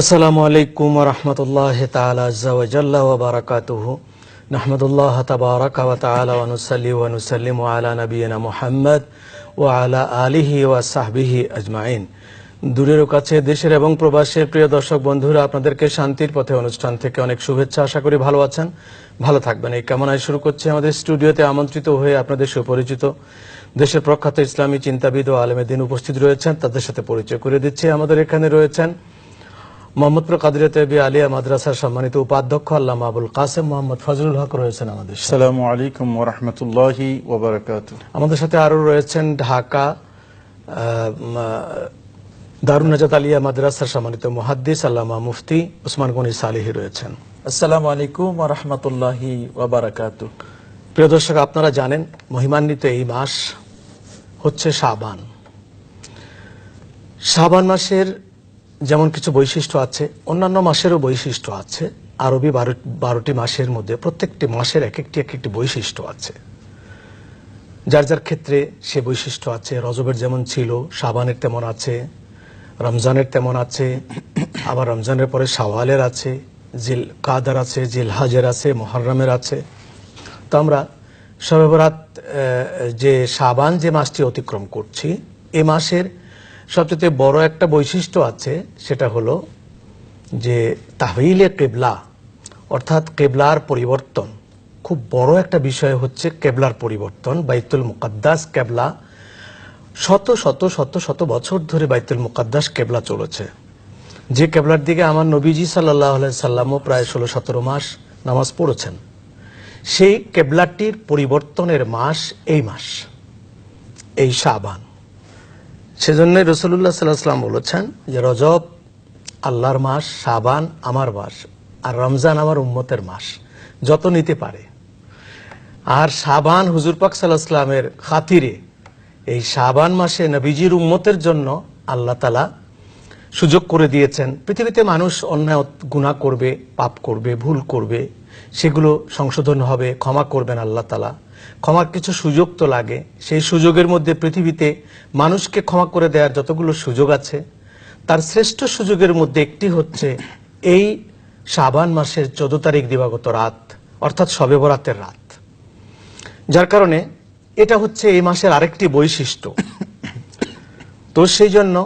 আসসালামু আলাইকুম ওয়া রাহমাতুল্লাহি তাআলা আযজা ওয়া জাল্লা ওয়া বারাকাতুহু নাহমাদুল্লাহ তাবারাকা ওয়া তাআলা ওয়া নুসাল্লি ওয়া নুসাল্লিমু আলা নাবিয়িনা মুহাম্মদ ওয়া আলা আলিহি ওয়া সাহবিহি আজমাইন। দূরের ও কাছে, দেশের এবং প্রবাসের প্রিয় দর্শক বন্ধুরা, আপনাদেরকে শান্তির পথে অনুষ্ঠান থেকে অনেক শুভেচ্ছা। আশা করি ভালো আছেন, ভালো থাকবেন এই কামনায় শুরু করছি আমাদের স্টুডিওতে আমন্ত্রিত হয়ে আপনাদের সুপরিচিত দেশের প্রখ্যাত ইসলামী চিন্তাবিদ ও আলেমে দ্বীন উপস্থিত রয়েছেন। তাদের সাথে পরিচয় করে দিচ্ছি। আমাদের এখানে রয়েছেন মোহাম্মদপুর কাদরিয়া তৈয়বী আলিয়া মাদ্রাসার সম্মানিত উপাধ্যক্ষ আল্লামা আবুল কাসেম মোহাম্মদ ফজলুল হক রয়েছেন আমাদের সাথে। আসসালামু আলাইকুম ওয়া রাহমাতুল্লাহি ওয়া বারাকাতুহু। আমাদের সাথে আরো রয়েছেন ঢাকা দারুন নাজাত আলিয়া মাদ্রাসার সম্মানিত মুহাদ্দিস আল্লামা মুফতি ওসমান গনি সালেহী রয়েছেন। আসসালামু আলাইকুম ওয়া রাহমাতুল্লাহি ওয়া বারাকাতুহু। প্রিয় দর্শক, আপনারা জানেন মহিমান্বিত এই মাস হচ্ছে শাবান। শাবান মাসের যেমন কিছু বৈশিষ্ট্য আছে, অন্যান্য মাসেরও বৈশিষ্ট্য আছে। আরবি 12টি মাসের মধ্যে প্রত্যেকটি মাসের এক একটি বৈশিষ্ট্য আছে, যার যার ক্ষেত্রে সে বৈশিষ্ট্য আছে। রজবের যেমন ছিল, শাবানের তেমন আছে, রমজানের তেমন আছে, আবার রমজানের পরে শাওয়ালের আছে, জিল কাদার আছে, জিলহাজের আছে, মুহররমের আছে। তো আমরা শবে বরাত যে শাবান যে মাসটি অতিক্রম করছি, এই মাসের সবচেয়ে বড় একটা বৈশিষ্ট্য আছে, সেটা হলো যে তাহওয়িলে কিবলা, অর্থাৎ কেবলার পরিবর্তন। খুব বড় একটা বিষয় হচ্ছে কেবলার পরিবর্তন। বাইতুল মুকাদ্দাস কেবলা শত শত শত শত বছর ধরে বাইতুল মুকাদ্দাস কেবলা চলেছে, যে কেবলার দিকে আমার নবীজি সাল্লাল্লাহু আলাইহি সাল্লামও প্রায় 16-17 মাস নামাজ পড়েছেন। সেই কেবলাটির পরিবর্তনের মাস এই মাস, এই শাবান। সেজন্য রাসূলুল্লাহ সাল্লাল্লাহু আলাইহি ওয়াসাল্লাম বলেছেন যে রজব আল্লাহর মাস, শাবান আমার মাস, আর রমজান আমার উম্মতের মাস, যত নিতে পারে। আর শাবান হুজুর পাক সাল্লাল্লাহু আলাইহি ওয়াসাল্লামের খাতিরে, এই শাবান মাসে নবীজির উম্মতের জন্য আল্লাহ তাআলা সুযোগ করে দিয়েছেন। পৃথিবীতে মানুষ অন্যায় গুনাহ করবে, পাপ করবে, ভুল করবে, সেগুলো সংশোধন হবে, ক্ষমা করবেন আল্লাহ তাআলা। ক্ষমার কিছু সুযোগ তো লাগে, সেই সুযোগের মধ্যে পৃথিবীতে মানুষকে ক্ষমা করে দেওয়ার যতগুলো সুযোগ আছে, তার শ্রেষ্ঠ সুযোগের মধ্যে একটি হচ্ছে এই শাবান মাসের 14 তারিখ দিবাগত রাত, অর্থাৎ শবে বরাতের রাত। যার কারণে এটা হচ্ছে এই মাসের আরেকটি বৈশিষ্ট্য। তো সেই জন্য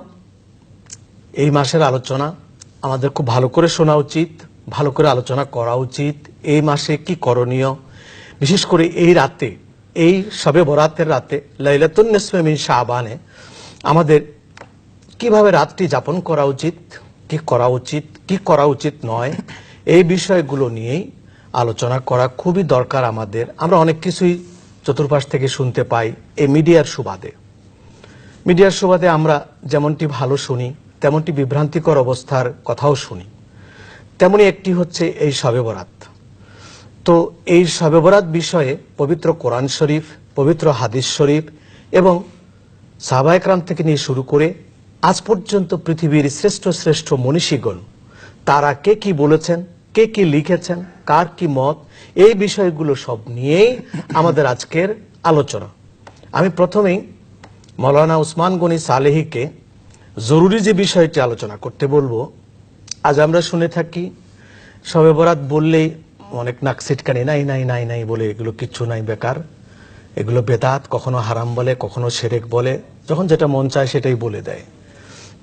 এই মাসের আলোচনা আমাদের খুব ভালো করে শোনা উচিত, ভালো করে আলোচনা করা উচিত। এই মাসে কি করণীয়, বিশেষ করে এই রাতে, এই শবে বরাতের রাতে, লাইলাতুন নিসফে মিন শাবানে আমাদের কিভাবে রাতটি যাপন করা উচিত, কি করা উচিত, কি করা উচিত নয়, এই বিষয়গুলো নিয়েই আলোচনা করা খুবই দরকার আমাদের। আমরা অনেক কিছুই চতুর্পাশ থেকে শুনতে পাই এই মিডিয়ার সুবাদে আমরা যেমনটি ভালো শুনি, তেমনটি বিভ্রান্তিকর অবস্থার কথাও শুনি। তেমনি একটি হচ্ছে এই শবে বরাত। তো এই শবে বরাত বিষয়ে পবিত্র কোরআন শরীফ, পবিত্র হাদিস শরীফ এবং সাহাবায়ে কেরাম থেকে নিয়ে শুরু করে আজ পর্যন্ত পৃথিবীর শ্রেষ্ঠ শ্রেষ্ঠ মনীষীগণ, তারা কে কি বলেছেন, কে কি লিখেছেন, কার কি মত, এই বিষয়গুলো সব নিয়েই আমাদের আজকের আলোচনা। আমি প্রথমেই মাওলানা ওসমান গনি সালেহীকে জরুরি যে বিষয়টি আলোচনা করতে বলবো। আজ আমরা শুনে থাকি শবে বরাত বললেই অনেক নাক ছিটকানি, নাই নাই নাই নাই বলে, এগুলো কিচ্ছু নাই, বেকার, এগুলো বেদাত, কখনো হারাম বলে, কখনো শিরক বলে, যখন যেটা মন চায় সেটাই বলে দেয়।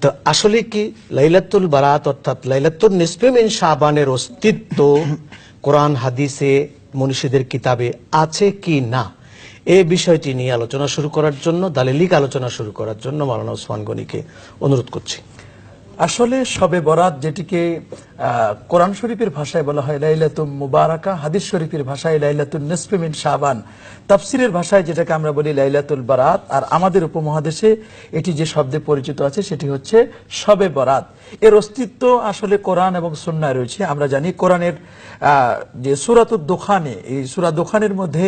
তো আসলে কি লাইলাতুল বারাত অর্থাৎ লাইলাতুন নিসফে মিন শাবানের অস্তিত্ব কোরআন হাদিসে, মনীষীদের কিতাবে আছে কি না, এই বিষয়টি নিয়ে আলোচনা শুরু করার জন্য, দালিলিক আলোচনা শুরু করার জন্য মাওলানা ওসমান গনিকে অনুরোধ করছি। আসলে শবে বরাত, যেটিকে কোরআন শরীফের ভাষায় বলা হয় লাইলাতুম মুবারাকা, হাদিস শরীফের ভাষায় লাইলাতুন নিসফে মিন শাবান, তাফসিরের ভাষায় যেটাকে আমরা বলি লাইলাতুল বারাত, আর আমাদের উপমহাদেশে এটি যে শব্দে পরিচিত আছে সেটি হচ্ছে শবে বরাত। এর অস্তিত্ব আসলে কোরআন এবং সুন্নাহয় রয়েছে। আমরা জানি কোরআনের যে সূরাতুদ দুখানে, এই সূরা দুখানের মধ্যে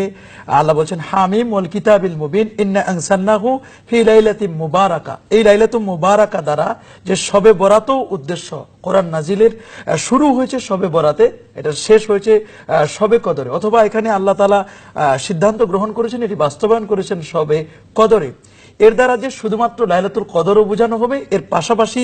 আল্লাহ বলছেন হামিম ওয়াল কিতাবিল মুবিন ইন্না আনসালনাহু ফি লাইলাতিন মুবারাকা। এই লাইলাতুল মুবারাকা দ্বারা যে শবে বরাতও উদ্দেশ্য, কোরআন নাজিলের শুরু হয়েছে শবে বরাতে, এটা শেষ হয়েছে শবে কদরে, অথবা এখানে আল্লাহ তাআলা সিদ্ধান্ত গ্রহণ করেছেন, এটি বাস্তবায়ন করেছেন শবে কদরে। এর দ্বারা যে শুধুমাত্র লাইলাতুল কদরও বোঝানো হবে, এর পাশাপাশি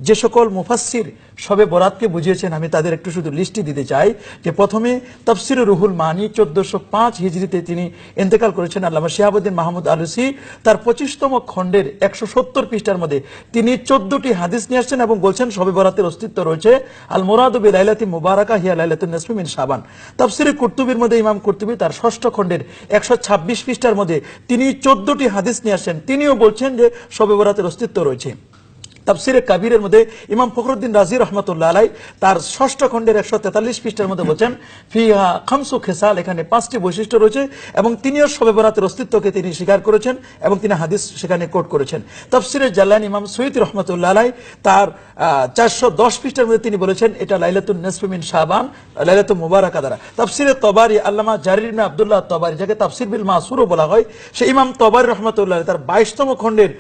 যে সকল মুফাসসির শবে বরাতকে বুঝিয়েছেন আমি তাদের একটু শুধু লিস্টটি দিতে চাই। যে প্রথমে তাফসিরে রুহুল মানি 1405 হিজরিতে তিনি ইন্তেকাল করেছেন আল্লামা শিহাবুদ্দিন মাহমুদ আলুসি, তার 25তম খণ্ডের 170 পৃষ্ঠার মধ্যে তিনি 14টি হাদিস নিয়ে আসছেন এবং বলছেন শবে বরাতের অস্তিত্ব রয়েছে। আল মুরাদু বি লাইলাতি মুবারাকা হিয়া লাইলাতুন নিসফি মিন শাবান। তাফসিরে কুরতুবির মধ্যে ইমাম কুরতুবি তার 6ষ্ঠ খণ্ডের 126 পৃষ্ঠার মধ্যে তিনি 14টি হাদিস নিয়ে আসেন, তিনিও বলছেন যে শবে বরাতের অস্তিত্ব রয়েছে। তাফসিরে কাবীরের মধ্যে ইমাম ফখরুদ্দিন রাজি রহমাতুল্লাহ আলাইহি তার 6ষ্ঠ খণ্ডের 143 পৃষ্ঠার মধ্যে বলেন ফিহা খামসু খিসাল, এখানে 5টি বৈশিষ্ট্য রয়েছে এবং তিনিও শবে বরাতের অস্তিত্বকে তিনি স্বীকার করেছেন এবং তিনি হাদিস সেখানে কোট করেছেন। তাফসিরে জালানী ইমাম সুয়ুতী রহমাতুল্লাহ আলাইহি তার 410 পৃষ্ঠার মধ্যে তিনি বলেছেন এটা লাইলাতুন নিসফি মিন শাবান, লাইলাতুল মুবারাকা দ্বারা। তাফসিরে তবারি আল্লামা জারির ইবনে আব্দুল্লাহ তবারি, যাকে তাফসির বিল মাসুরও বলা হয়, সেই ইমাম তবারি রহমাতুল্লাহ আলাইহি তার 22তম খণ্ডের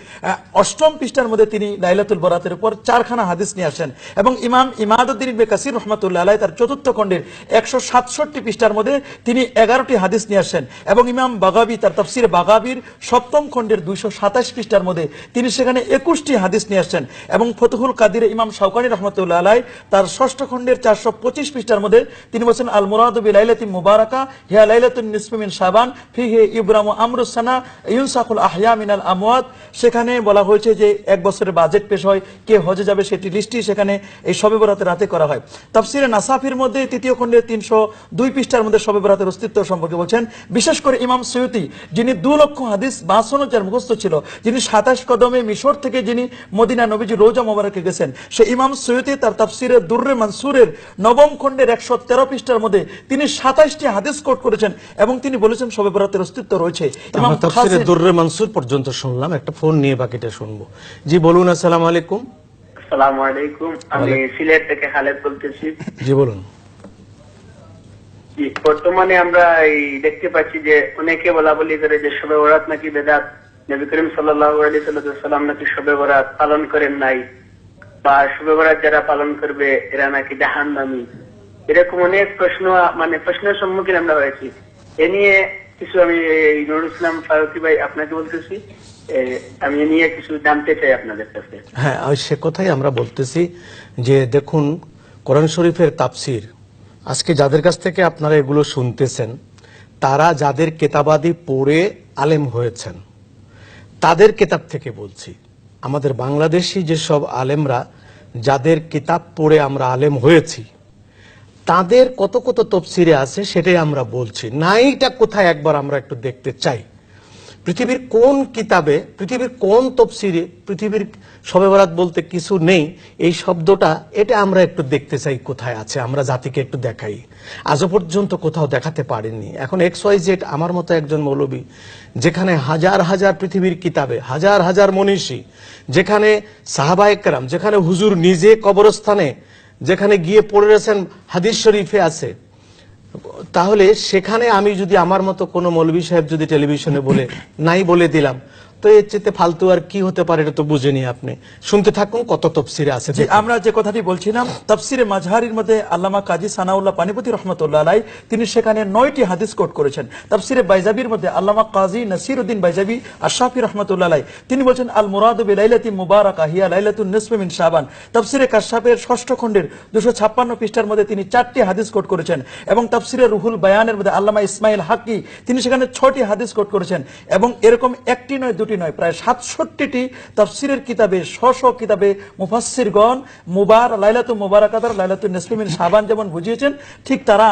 8ম পৃষ্ঠার মধ্যে তিনি লাইলাতুল বরাতের উপর 4খানা হাদিস নিয়ে আসেন এবং ইমাম ইমাদউদ্দিন ইবনে কাসির রহমাতুল্লাহ আলাইহি তার 4র্থ খণ্ডের 167 পৃষ্ঠার মধ্যে তিনি 11টি হাদিস নিয়ে আসেন এবং ইমাম বাগাবী তার তাফসিরে বাগাবীর 7ম খণ্ডের 227 পৃষ্ঠার মধ্যে তিনি সেখানে 21টি হাদিস নিয়ে আসেন এবং ফতুহুল কাদিরে ইমাম শাওকানী রহমাতুল্লাহ আলাইহি তার 6ষ্ঠ খণ্ডের 425 পৃষ্ঠার মধ্যে তিনি বলেন আল মুরাদু বি লাইলাতি মুবারাকা হিয়া লাইলাতুন নিসফি মিন শাবান ফিহি ইবরামু আমরুস সানা ইউনসাকুল আহয়া মিনাল আমওয়াত। সেখানে বলা হয়েছে যে 1 বছরের বাজেট পেশ হয়, কে হজে যাবে সেটি লিস্টটি সেখানে এই শবে বরাতের রাতে করা হয়। তাফসিরে নাসাফির মধ্যে 3য় খণ্ডের 302 পৃষ্ঠার মধ্যে শবে বরাতের অস্তিত্ব সম্পর্কে বলছেন। বিশেষ করে ইমাম সুয়ুতী, যিনি 2 লক্ষ হাদিস 52 যার মুখস্থ ছিল, যিনি 27 কদমে মিশর থেকে যিনি মদিনা নবীজি রোজা মোবারকে গেছেন, সে ইমাম সুয়ুতী তার তাফসিরে দুররে মানসুরের 9ম খণ্ডের 113 পৃষ্ঠার মধ্যে তিনি 27টি হাদিস কোট করেছেন এবং তিনি বলেছেন শবে বরাতের অস্তিত্ব রয়েছে। ইমাম আমরা তাফসিরে দুররে মানসুর পর্যন্ত শুনলাম, একটা ফোন নিয়ে বাকিটা শুনবো। জি বলুন। আসসালামু আলাইকুম। আসসালামু আলাইকুম, আমি সিলেট থেকে খালেদ বলতেছি। জি বলুন। জি, বর্তমানে আমরা এই দেখতে পাচ্ছি যে অনেকে বলা বলি করে যে শবে বরাত নাকি বেদাত, নবী করিম সাল্লাল্লাহু আলাইহি সাল্লাম নাকি শবে বরাত পালন করেন নাই, বা শবে বরাত যারা পালন করবে এরা নাকি জাহান্নামী, এরকম অনেক প্রশ্নের সম্মুখীন আমরা হয়েছি। এ নিয়ে কিছু আমি নুরুল ইসলাম ফারুকী ভাই আপনাকে বলতেছি, আমি এ নিয়ে কিছু জানতে চাই আপনাদের কাছে। হ্যাঁ, সে কথাই আমরা বলতেছি যে দেখুন, কোরআন শরীফের তাফসির আজকে যাদের কাছ থেকে আপনারা এগুলো শুনতেছেন, তারা যাদের কেতাবাদি পড়ে আলেম হয়েছেন তাদের কেতাব থেকে বলছি। আমাদের বাংলাদেশি যেসব আলেমরা যাদের কিতাব পড়ে আমরা আলেম হয়েছি, তাদের কত কত তফসিরে আছে সেটাই আমরা বলছি। নাইটা কোথায় একবার আমরা একটু দেখতে চাই। পৃথিবীর কোন কিতাবে, পৃথিবীর কোন তফসিরে পৃথিবীর শবে বরাত বলতে কিছু নেই এই শব্দটা, এটা আমরা একটু দেখতে চাই কোথায় আছে, আমরা জাতিকে একটু দেখাই। আজও পর্যন্ত কোথাও দেখাতে পারেননি। এখন XYZ আমার মতো একজন মৌলবী, যেখানে হাজার হাজার পৃথিবীর কিতাবে হাজার হাজার মনীষী, যেখানে সাহাবায়ে কেরাম, যেখানে হুজুর নিজে কবরস্থানে যেখানে গিয়ে পড়ে রয়েছেন হাদিস শরীফে আছে, তাহলে সেখানে আমি যদি আমার মতো কোনো মৌলভী সাহেব যদি টেলিভিশনে বলে নাই বলে দিলাম, তো এর চেয়ে ফালতু আর কি হতে পারে, এটা তো বুঝেনি। আপনি শুনতে থাকুন কত তফসিরে আছে। আমরা যে কথাটি বলছিলাম, তাফসিরে মাজহারির মধ্যে আল্লামা কাজী সানাউল্লাহ পানিপতি রহমতুল্লাহ আলাইহি তিনি সেখানে 9টি হাদিস কোট করেছেন। তাফসিরে বাইজাবির মধ্যে আল্লামা কাজী নাসিরউদ্দিন বাইজাবি আশরাফি রহমতুল্লাহ আলাইহি তিনি বলেন আল মুরাদু বি লাইলাতি মুবারাকা হিয়া লাইলাতুন নিসফি মিন শাবান। তাফসিরে কাশফের 6ষ্ঠ খণ্ডের 256 পৃষ্ঠার মধ্যে তিনি 4টি হাদিস কোট করেছেন এবং তাফসিরে রুহুল বায়ানের মধ্যে আল্লামা ইসমাইল হাক্কি তিনি সেখানে 6টি হাদিস কোট করেছেন এবং এরকম একটি নয় দুটি নয়, প্রায় 67টি তাফসিরের কিতাবে, 100 কিতাবে মুফাসসিরগণ লাইলাতুল মুবারাকা দ্বারা লাইলাতুন নিসফি মিন শাবান যেমন বুঝিয়েছেন, ঠিক তারা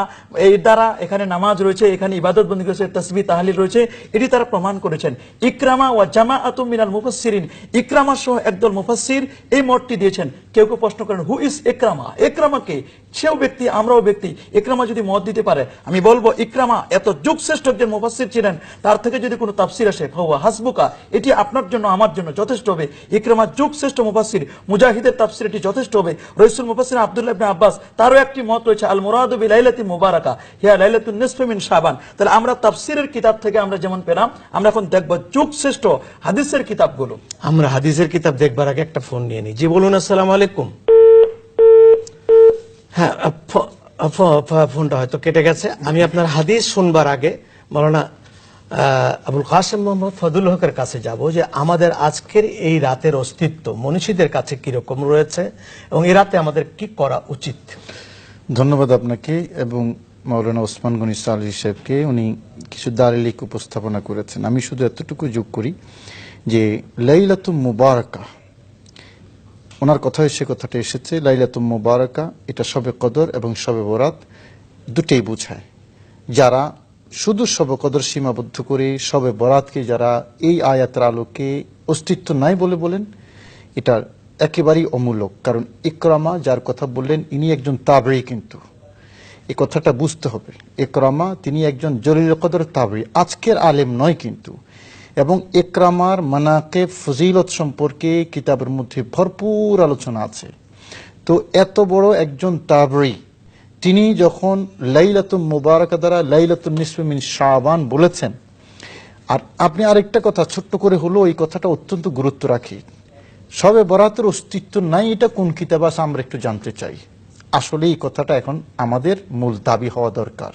এই দ্বারা এখানে নামাজ রয়েছে, এখানে ইবাদত বন্দেগী রয়েছে, তাসবিহ তাহলিল রয়েছে, এটি তারা প্রমাণ করেছেন। ইকরামা ওয়া জামাআতুম মিনাল মুফাসসিরিন, ইকরামা সহ একদল মুফাসসির এই মতটি দিয়েছেন। কেউ কেউ প্রশ্ন করেন হু ইজ ইকরামা, ইকরামা কে? সেও ব্যক্তি, আমরাও ব্যক্তি। ইকরামা যদি মত দিতে পারে, আমি বলবো ইকরামা এত যুগশ্রেষ্ঠ একজন মুফাসসির ছিলেন, তার থেকে যদি কোনো তাফসির আসে ফাহুয়া হাসবুকা, এটি আপনার জন্য আমার জন্য যথেষ্ট হবে। ইকরামা যুগশ্রেষ্ঠ মুফাসসির, মুজাহিদের তাফসির এটি যথেষ্ট হবে। রইসুল মুফাসসির আব্দুল্লাহ ইবনে আব্বাস তারও একটি মত রয়েছে আল মুরাদু বি লাইলাতি মুবারাকা হিয়া লাইলাতুন নিসফি মিন শাবান। তাহলে আমরা তাফসিরের কিতাব থেকে আমরা যেমন পেলাম, আমরা এখন দেখব যুগশ্রেষ্ঠ হাদিসের কিতাবগুলো। আমরা হাদিসের কিতাব দেখবার আগে একটা ফোন নিয়ে নিই। জি বলুন। আসসালামু আলাইকুম। হ্যাঁ, ফোনটা হয়তো কেটে গেছে। আমি আপনার হাদিস শুনবার আগে মাওলানা আবুল কাসেম মোহাম্মদ ফজলুল হকের কাছে যাব যে আমাদের আজকের এই রাতের অস্তিত্ব মনীষীদের কাছে কিরকম রয়েছে এবং এই রাতে আমাদের কি করা উচিত। ধন্যবাদ আপনাকে এবং মাওলানা ওসমান গনি সালেহী সাহেবকে, উনি কিছু দালিলিক উপস্থাপনা করেছেন। আমি শুধু এতটুকু যোগ করি যে লাইলাতুল মুবারাকা, ওনার কথায় সে কথাটা এসেছে, লাইলাতুল মুবারাকা এটা শবে কদর এবং শবে বরাত দুটেই বোঝায়। যারা শুধু শবে কদর সীমাবদ্ধ করে শবে বরাতকে যারা এই আয়াতের আলোকে অস্তিত্ব নাই বলে বলেন, এটা একেবারেই অমূলক। কারণ ইকরামা যার কথা বললেন ইনি একজন তাবেঈ, কিন্তু এই কথাটা বুঝতে হবে, ইকরামা তিনি একজন জলিল কদর তাবেঈ, আজকের আলেম নয় কিন্তু। এবং ইকরামার মানাকিব ফজিলত সম্পর্কে কিতাবের মধ্যে ভরপুর আলোচনা আছে। তো এত বড় একজন তাবেঈ তিনি যখন লাইলাতুল মুবারাকা দ্বারা লাইলাতুন নিসফি মিন শাবান বলেছেন, আর আপনি আরেকটা কথা ছোট্ট করে হলো এই কথাটা অত্যন্ত গুরুত্ব রাখি, শবে বরাতের অস্তিত্ব নাই এটা কোন কিতাব আছে আমরা একটু জানতে চাই। আসলে এই কথাটা এখন আমাদের মূল দাবি হওয়া দরকার।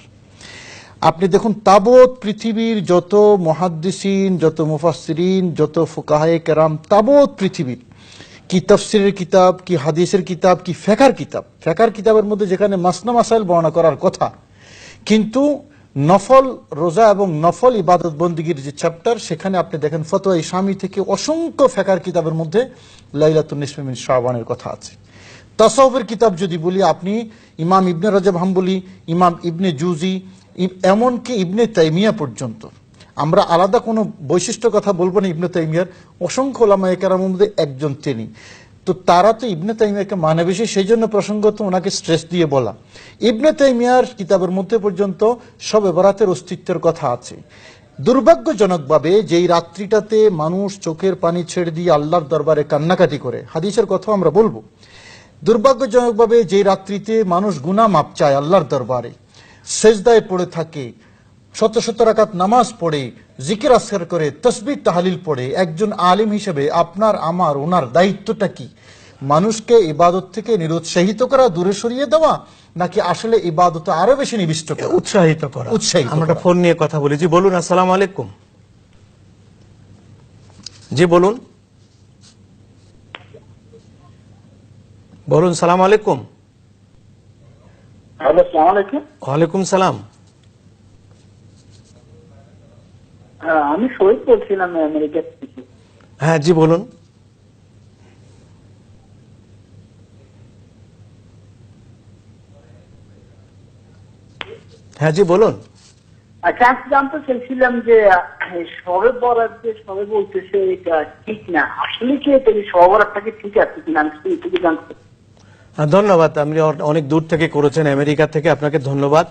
আপনি দেখুন তাবৎ পৃথিবীর যত মুহাদ্দিসিন, যত মুফাসসিরিন, যত ফুকাহায়ে কেরাম, তাবৎ পৃথিবীর কি তাফসিরের কিতাব, কি হাদিসের কিতাব, কি ফিকহের কিতাব, ফিকহের কিতাবের মধ্যে যেখানে মাসনা মাসাইল বর্ণনা করার কথা, কিন্তু নফল রোজা এবং নফল ইবাদত বন্দিগির যে চ্যাপ্টার, সেখানে আপনি দেখেন ফতোয়া ইসলামী থেকে অসংখ্য ফিকহের কিতাবের মধ্যে লাইলাতুন নিসফি মিন শাবানের কথা আছে। তাসাউফের কিতাব যদি বলি, আপনি ইমাম ইবনে রজব হাম্বলি, ইমাম ইবনে জুজি, এমনকি ইবনে তাইমিয়া পর্যন্ত, আমরা আলাদা কোনো বৈশিষ্ট্য কথা বলবো না, ইবনে তাইমিয়ার অসংখ্য ওলামায়ে কেরামের মধ্যে একজন তিনি। তো তারা তো ইবনে তাইমিয়াকে মানে বেশি, সেই জন্য প্রসঙ্গত ওনাকে স্ট্রেস দিয়ে বলা। ইবনে তাইমিয়ার কিতাবের মধ্যে পর্যন্ত শবে বরাতের অস্তিত্বের কথা আছে। দুর্ভাগ্যজনকভাবে যেই রাত্রিটাতে মানুষ চোখের পানি ছেড়ে দিয়ে আল্লাহর দরবারে কান্নাকাটি করে, হাদিসের কথা আমরা বলবো, দুর্ভাগ্যজনকভাবে যেই রাত্রিতে মানুষ গুনাহ মাপ চায় আল্লাহর দরবারে, সেজদায় পড়ে থাকে, শত শত রাকাত নামাজ পড়ে, জিকির আসকার করে, তাসবিহ তাহলিল পড়ে, একজন আলিম হিসেবে আপনার আমার ওনার দায়িত্বটা কি? মানুষকে ইবাদত থেকে নিরুৎসাহিত করা, দূরে সরিয়ে দেওয়া, নাকি আসলে ইবাদতে আরো বেশি নিবিষ্ট করা, উৎসাহিত করা? আমরা ফোন নিয়ে কথা বলি। জি বলুন, আসসালামু আলাইকুম। জি বলুন, বলুন। সালাম আলাইকুম। আসসালামু আলাইকুম। ওয়ালাইকুম সালাম। আমি শহীদ বলছিলাম আমেরিকা থেকে। হ্যাঁ জি বলুন। হ্যাঁ জি বলুন। আচ্ছা, আমি জানতে চাইছিলাম যে শবে বরাত যে সবে বলতেছে এটা ঠিক না, আসলে কি এটা শবে বরাতটাকে ঠিক আছে কিনা আমি একটু জানতে। ধন্যবাদ, আপনি অনেক দূর থেকে করেছেন, আমেরিকা থেকে, আপনাকে ধন্যবাদ।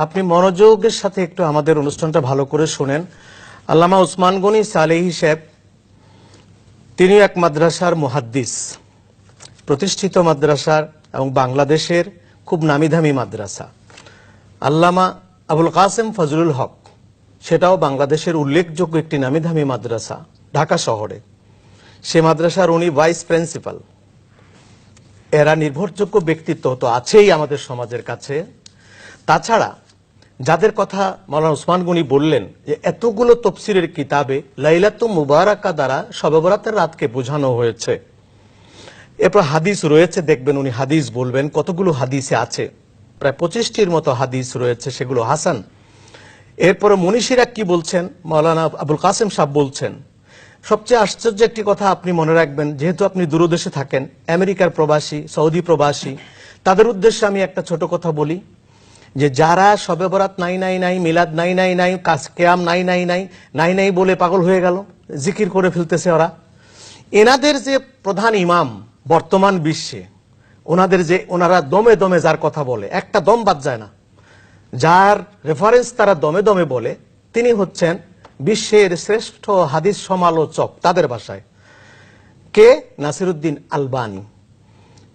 আপনি মনোযোগের সাথে একটু আমাদের অনুষ্ঠানটা ভালো করে শোনেন। আল্লামা ওসমান গনি সালেহী সাহেব, তিনি এক মাদ্রাসার মুহাদ্দিস, প্রতিষ্ঠিত মাদ্রাসার এবং বাংলাদেশের খুব নামিদামি মাদ্রাসা। আল্লামা আবুল কাসেম ফজলুল হক, সেটাও বাংলাদেশের উল্লেখযোগ্য একটি নামিদামি মাদ্রাসা ঢাকা শহরে। সে মাদ্রাসার উনি ভাইস প্রিন্সিপাল। এরা নির্ভরযোগ্য ব্যক্তিত্ব তো আছেই আমাদের সমাজের কাছে। তাছাড়া যাদের কথা মাওলানা ওসমান গনি বললেন যে এতগুলো তাফসীরের কিতাবে লাইলাতুল মুবারাকা দ্বারা শবে বরাতের রাতকে বোঝানো হয়েছে, এরপর হাদিস রয়েছে, দেখবেন উনি হাদিস বলবেন কতগুলো হাদিসে আছে, প্রায় 25টির মতো হাদিস রয়েছে, সেগুলো হাসান। এরপরে মনীষীরা কি বলছেন, মাওলানা আবুল কাসেম সাহেব বলছেন। সবচেয়ে আশ্চর্য একটি কথা আপনি মনে রাখবেন, যেহেতু আপনি দূরদেশে থাকেন, আমেরিকার প্রবাসী, সৌদি প্রবাসী, তাদের উদ্দেশ্যে আমি একটা ছোট কথা বলি যে যারা শবে বরাত নাই নাই নাই, মিলাদ নাই নাই নাই, কিয়াম নাই নাই নাই নাই নাই বলে পাগল হয়ে গেল, জিকির করে ফেলতেছে ওরা, এনাদের যে প্রধান ইমাম বর্তমান বিশ্বে, ওনারা দমে দমে যার কথা বলে, একটা দম বাদ যায় না, যার রেফারেন্স তারা দমে দমে বলে, তিনি হচ্ছেন বিশ্বের শ্রেষ্ঠ হাদিস সমালোচক, তাদের ভাষায় কে? নাসিরউদ্দিন আলবানী।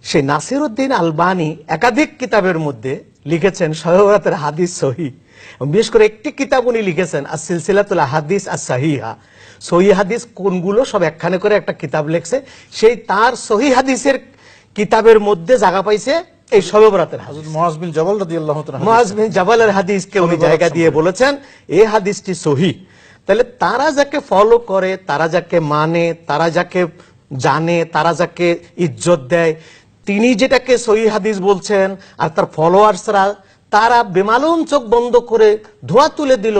সেই নাসিরউদ্দিন আলবানী একাধিক কিতাবের মধ্যে লিখেছেন শবে বরাতের হাদিস সহিহ, বিশেষ করে একটি কিতাব উনি লিখেছেন আস-সিলসিলাতুল আহাদিস আস-সাহিহা, সহিহ হাদিস কোনগুলো সব একখানে করে একটা কিতাব লিখছে। সেই তার সহিহ হাদিসের কিতাবের মধ্যে জায়গা পাইছে এই শবে বরাতের হাদিস। মুআজ বিন জাবাল রাদিয়াল্লাহু তাআলা, মুআজ বিন জাবালের হাদিসকে উনি জায়গা দিয়ে বলেছেন এই হাদিসটি সহিহ। তাহলে তারা যাকে ফলো করে, তারা যাকে মানে, তারা যাকে জানে, তারা যাকে ইজ্জত দেয়, তিনি যেটাকে সহিহ হাদিস বলছেন, আর তার ফলোয়ার্সরা তারা বেমালুম চোখ বন্ধ করে ধোয়া তুলে দিল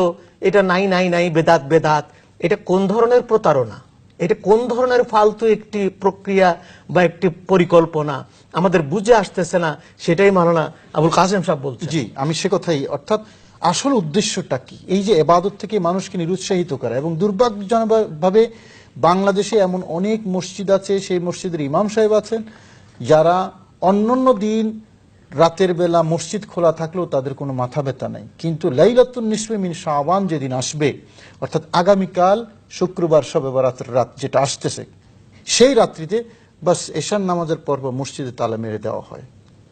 এটা নাই নাই নাই, বেদাত বেদাত। এটা কোন ধরনের প্রতারণা, এটা কোন ধরনের ফালতু একটি প্রক্রিয়া বা একটি পরিকল্পনা আমাদের বুঝে আসতেছে না। সেটাই মাওলানা আবুল কাসেম সাহেব বলছেন। জি, আমি সে কথাই, অর্থাৎ আসল উদ্দেশ্যটা কি? এই যে ইবাদত থেকে মানুষকে নিরুৎসাহিত করা, এবং দুর্ভাগ্যজনকভাবে বাংলাদেশে এমন অনেক মসজিদ আছে, সেই মসজিদের ইমাম সাহেব আছেন যারা অন্যান্য দিন রাতের বেলা মসজিদ খোলা থাকলেও তাদের কোনো মাথা ব্যথা নাই, কিন্তু লাইলাতুন নিসফে মিন শাবান যেদিন আসবে, অর্থাৎ আগামীকাল শুক্রবার শবে বরাতের রাত যেটা আসতেছে, সেই রাত্রিতে বাস এশার নামাজের পর মসজিদে তালা মেরে দেওয়া হয়।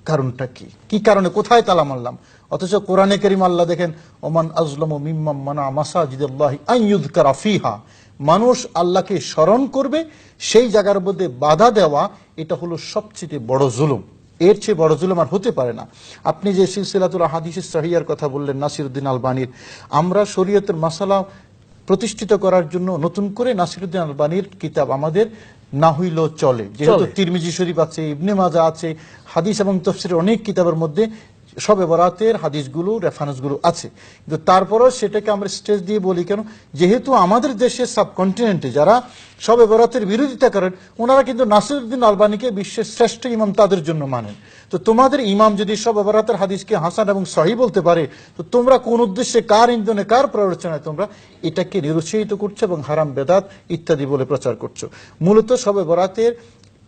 কারণটা কি? কি কারণে, কোথায় তালা মারলাম? অথচ কোরআনে কারীম আল্লাহ দেখেন, ওমান আযলামু মিম্মান মানা মাসাজিদাল্লাহি আন ইউযকারা ফিহা, মানুষ আল্লাহকে স্মরণ করবে সেই জায়গার মধ্যে বাধা দেওয়া, এটা হলো সবচেয়ে বড় জুলুম। এর চেয়ে বড় জুলুম আর হতে পারে না। আপনি যে সিলসিলাতুল আহাদিস সহিহার কথা বললেন নাসিরউদ্দিন আলবানীর, আমরা শরীয়তের মাসালা প্রতিষ্ঠিত করার জন্য নতুন করে নাসিরউদ্দিন আলবানীর কিতাব আমাদের না হইলেও চলে, যেহেতু তিরমিজি শরীফ আছে, ইবনে মাজাহ আছে, হাদিস এবং তাফসীরের অনেক কিতাবের মধ্যে শবে বরাতের হাদিসগুলো, রেফারেন্সগুলো আছে। কিন্তু তারপরও সেটাকে আমরা স্টেজ দিয়ে বলি কেন? যেহেতু আমাদের দেশের সাবকন্টিনেন্টে যারা শবে বরাতের বিরোধিতা করেন, ওনারা কিন্তু নাসিরউদ্দিন আলবানীকে বিশ্বের শ্রেষ্ঠ ইমাম তাদের জন্য মানেন। তো তোমাদের ইমাম যদি শবে বরাতের হাদিসকে হাসান এবং সহিহ বলতে পারে, তো তোমরা কোন উদ্দেশ্যে, কার ইন্ধনে, কার প্ররোচনায় তোমরা এটাকে নিরুৎসাহিত করছো এবং হারাম বেদাত ইত্যাদি বলে প্রচার করছো? মূলত শবে বরাতের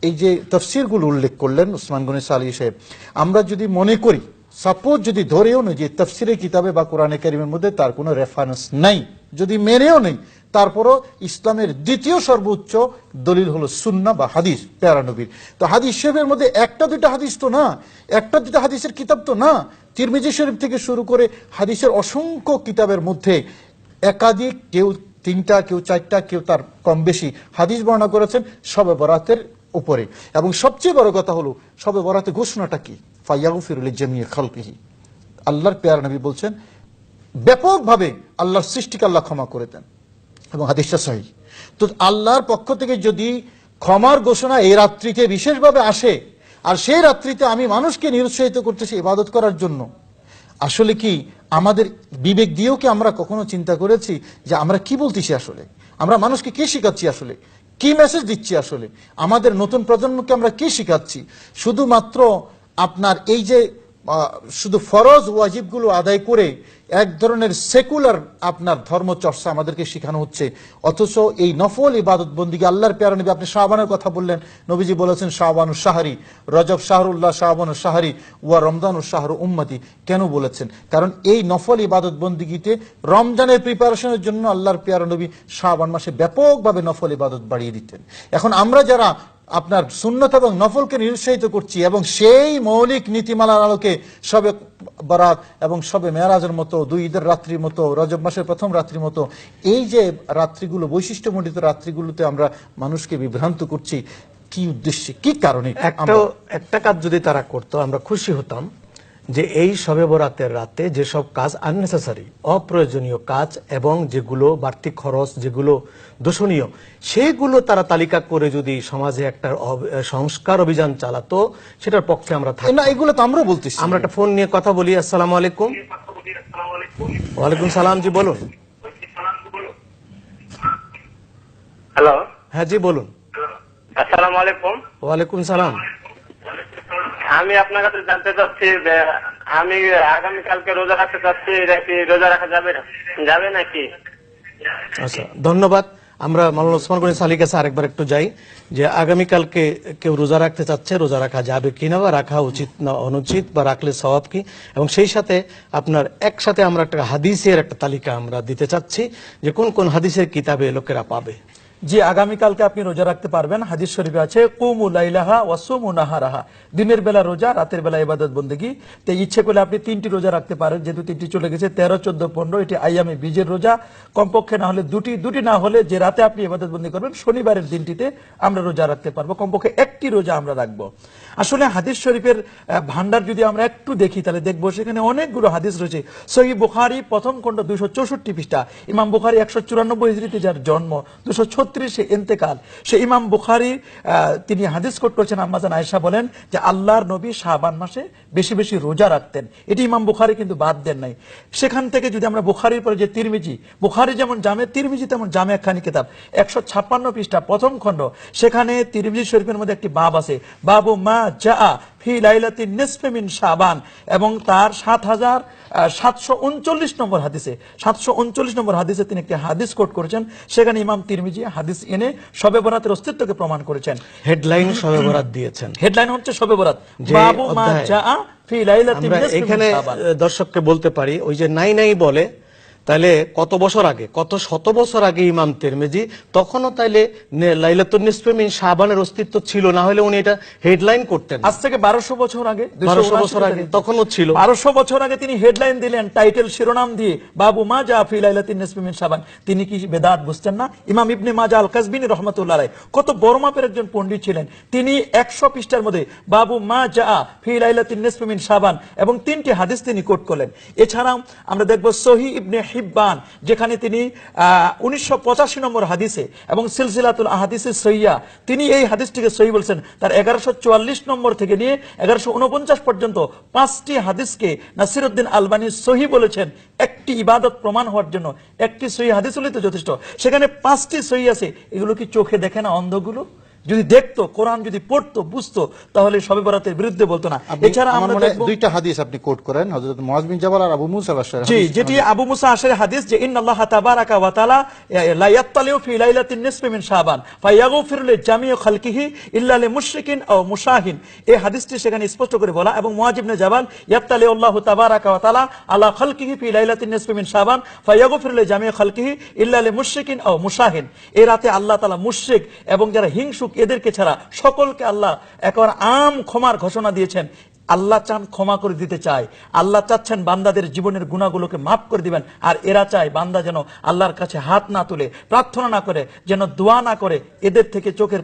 এই যে তাফসীরগুলো উল্লেখ করলেন ওসমান গনি সালেহী সাহেব, আমরা যদি মনে করি, সাপোজ যদি ধরেও নেই যে তাফসীরের কিতাবে বা কোরআনে কারীমের মধ্যে তার কোনো রেফারেন্স নাই, যদি মেনেও নেই, তারপরও ইসলামের দ্বিতীয় সর্বোচ্চ দলিল হলো সুন্নাহ বা হাদিস, প্যারা নবীর। তো হাদিস শরীফের মধ্যে একটা দুইটা হাদিস তো না, একটা দুইটা হাদিসের কিতাব তো না, তিরমিজি শরীফ থেকে শুরু করে হাদিসের অসংখ্য কিতাবের মধ্যে একাধিক, কেউ তিনটা, কেউ চারটা, কেউ তার কম বেশি হাদিস বর্ণনা করেছেন শবে বরাতের উপরে। এবং সবচেয়ে বড় কথা হলো শবে বরাতে ঘোষণাটা কি? ফায়াগফিরু লিজামিই খালকিহি, আল্লাহর প্যারা নবী বলছেন ব্যাপকভাবে আল্লাহর সৃষ্টিকে আল্লাহ ক্ষমা করে দেন, এবং হাদিসটা সহিহ। তো আল্লাহর পক্ষ থেকে যদি ক্ষমার ঘোষণা এই রাত্রিতে বিশেষভাবে আসে, আর সেই রাত্রিতে আমি মানুষকে নিরুৎসাহিত করতেছি ইবাদত করার জন্য, আসলে কি আমাদের বিবেক দিয়েও কি আমরা কখনো চিন্তা করেছি যে আমরা কি বলতেছি? আসলে আমরা মানুষকে কি শিখাচ্ছি? আসলে কি মেসেজ দিচ্ছি? আসলে আমাদের নতুন প্রজন্মকে আমরা কি শিখাচ্ছি? শুধুমাত্র আপনার এই যে শুধু ফরজ ওয়াজিবগুলো আদায় করে এক ধরনের সেকুলার আপনার ধর্মচর্চা আমাদেরকে শেখানো হচ্ছে, অথচ এই নফল ইবাদত বন্দিকে আল্লাহর প্যারা নবী, আপনি শাবানের কথা বললেন, নবীজি বলেছেন শাবানুশ শাহরি, রজব শাহরুল্লাহ, শাবানুশ শাহরি ওয়া রমজানুশ শাহরু উম্মতি। কেন বলেছেন? কারণ এই নফল ইবাদত বন্দিগিতে রমজানের প্রিপারেশনের জন্য আল্লাহর প্যারা নবী শাবান মাসে ব্যাপকভাবে নফল ইবাদত বাড়িয়ে দিতেন। এখন আমরা যারা আপনার সুন্নত এবং নফলকে নিরুৎসাহিত করছি, এবং সেই মৌলিক নীতিমালার আলোকে শবে বরাত এবং শবে মেরাজের মতো, দুই ঈদের রাত্রির মতো, রজব মাসের প্রথম রাত্রির মতো এই যে রাত্রিগুলো, বৈশিষ্ট্যমণ্ডিত রাত্রিগুলোতে আমরা মানুষকে বিভ্রান্ত করছি, কি উদ্দেশ্যে, কি কারণে? একটা কাজ যদি তারা করতো আমরা খুশি হতাম, যে এই শবে বরাতের রাতে যেসব কাজ আননেসেসারি, অপ্রয়োজনীয় কাজ, এবং যেগুলো বাড়তি খরচ, যেগুলো দূষণীয়, সেগুলো তারা তালিকা করে যদি সমাজে একটা সংস্কার অভিযান চালাতো, সেটার পক্ষে আমরা থাকি না। এগুলো তো আমরা বলতেছি। আমরা একটা ফোন নিয়ে কথা বলি। আসসালামু আলাইকুম। ওয়ালাইকুম সালাম, জি বলুন। হ্যালো, হ্যাঁ জি বলুন। আসসালামু আলাইকুম। ওয়ালাইকুম সালাম। আমি আপনার কাছে জানতে চাচ্ছি যে আমি আগামীকালকে রোজা রাখতে চাচ্ছি, রোজা রাখা যাবে নাকি? আচ্ছা, ধন্যবাদ। আমরা মাওলানা ওসমান গনি সালেহীর কাছে আরেকবার একটু যাই, যে আগামীকালকে কেউ রোজা রাখতে চাচ্ছে, রোজা রাখা যাবে কিনা, বা রাখা উচিত না অনুচিত, বা রাখলে সওয়াব কি, এবং সেই সাথে আপনার একসাথে আমরা একটা হাদিসের একটা তালিকা আমরা দিতে চাচ্ছি, যে কোন কোন হাদিসের কিতাবে লোকেরা পাবে। যে আগামীকালকে আপনি রোজা রাখতে পারবেন, হাদিস শরীফে আছে কুমু লাইলাহা ওয়াসুমু নাহারাহা, দিনের বেলা রোজা, রাতের বেলা ইবাদত বন্দেগী। তো ইচ্ছে করলে আপনি 3টি রোজা রাখতে পারেন, যেহেতু 3টি চলে গেছে, 13, 14, 15 এটি আইয়ামে বীজের রোজা। কমপক্ষে না হলে দুটি না হলে যে রাতে আপনি ইবাদত বন্দি করবেন শনিবারের দিনটিতে আমরা রোজা রাখতে পারবো, কমপক্ষে একটি রোজা আমরা রাখবো। আসলে হাদিস শরীফের ভান্ডার যদি আমরা একটু দেখি তাহলে দেখবো সেখানে অনেকগুলো হাদিস রয়েছে। সহিহ বুখারী প্রথম খণ্ড 264 পৃষ্ঠা, ইমাম বুখারী 194 হিজরিতে যার জন্ম, 236 ইন্তেকাল, সে ইমাম বুখারী তিনি হাদিস কোট করেছেন। আম্মা জান আয়েশা বলেন যে আল্লাহর নবী শাবান মাসে বেশি বেশি রোজা রাখতেন, এটি ইমাম বুখারী কিন্তু বাদ দেন নাই। সেখান থেকে যদি আমরা বুখারীর পরে যে তিরমিজি, বুখারী যেমন জামে, তিরমিজি তেমন জামে একখানি কিতাব, 156 পৃষ্ঠা প্রথম খণ্ড, সেখানে তিরমিজি শরীফের মধ্যে একটি বাব আছে, বাবু মা জা ফি লাইলাতিন নিসফি মিন শাবান, এবং তার 7739 নম্বর হাদিসে, 739 নম্বর হাদিসে তিনি একটি হাদিস কোট করেছেন। সেখানে ইমাম তিরমিজি হাদিস এনে শবে বরাতের অস্তিত্বকে প্রমাণ করেছেন। হেডলাইন শবে বরাত দিয়েছেন, হেডলাইন হচ্ছে শবে বরাত, যে বাবু মা অধ্যায়। জা ফি লাইলাতিন আমরা নিসফি মিন এখানে শাবান। দর্শককে বলতে পারি, ওই যে নাই বলে, তাহলে কত বছর আগে, কত শত বছর আগে ইমাম তিরমিজি, তখনও তাইলে লাইলাতুন নিসফি মিন শাবানের অস্তিত্ব ছিল, না হলে উনি এটা হেডলাইন করতেন। আজ থেকে 1200 বছর আগে, 1200 বছর আগে তখনও ছিল। 1200 বছর আগে তিনি হেডলাইন দিলেন, টাইটেল শিরোনাম দিয়ে, বাবু মা জা ফি লাইলাতিন নিসফি মিন শাবান। তিনি কি বেদাত বুঝতেন না? ইমাম ইবনে মাজা আল কাসবিনী রাহমাতুল্লাহ আলাইহি কত বড় মাপের একজন পণ্ডিত ছিলেন, তিনি 100 পৃষ্ঠার মধ্যে বাবু মা জা ফি লাইলাতিন নিসফি মিন শাবান এবং 3টি হাদিস তিনি কোট করলেন। এছাড়াও আমরা দেখব সহিহ ইবনে হিব্বান, যেখানে তিনি 1985 নম্বর হাদিসে এবং সিলসিলাতুল আহাদিসে সহিয়া তিনি এই হাদিসটিকে সহিহ বলছেন। তার 1144 নম্বর থেকে নিয়ে 1149 পর্যন্ত 5টি হাদিসকে নাসিরউদ্দিন আলবানী সহিহ বলেছেন। একটি ইবাদত প্রমাণ হওয়ার জন্য একটি সহিহ হাদিস হলেই তো যথেষ্ট। সেখানে 5টি সহিহ আছে, এগুলো কি চোখে দেখে না অন্ধগুলো? যদি দেখতো, কোরআন যদি পড়তো, বুঝতো, তাহলে শবে বরাতের বিরুদ্ধে বলতো না। এছাড়া আমরা দেখব 2টা হাদিস আপনি কোট করেন, হযরত মুআয বিন জাবাল আর আবু মুসা আল-আশআরী। জি, যেটি আবু মুসা আশআরী হাদিস, যে ইন্নাল্লাহা তাবারাকা ওয়া তাআলা লা ইয়াত্তালিউ ফি লাইলাতিন নিসফি মিন শাবান ফায়াগফিরু লিজামিই খালকিহি ইল্লা লিমুশরিকিন আও মুশাহিন। এই হাদিসটি সেখানে স্পষ্ট করে বলা, এবং মুআয ইবনে জাবাল ইয়াত্তালিউ আল্লাহু তাবারাকা ওয়া তাআলা আলা খালকিহি ফি লাইলাতিন নিসফি মিন শাবান ফায়াগফিরু লিজামিই খালকিহি ইল্লা লিমুশরিকিন আও মুশাহিন। এই রাতে আল্লাহ তাআলা মুশরিক এবং যারা হিংসুক এদেরকে ছাড়া সকলকে আল্লাহ একবার আম ক্ষমার ঘোষণা দিয়েছেন। আল্লাহ চান ক্ষমা করে দিতে চায়, আল্লাহ চাচ্ছেন বান্দাদের জীবনের গুনাহগুলোকে মাফ করে দিবেন, আর এরা চায় বান্দা যেন আল্লাহর কাছে হাত না তুলে, প্রার্থনা না করে, যেন দোয়া না করে। এদের থেকে চোখের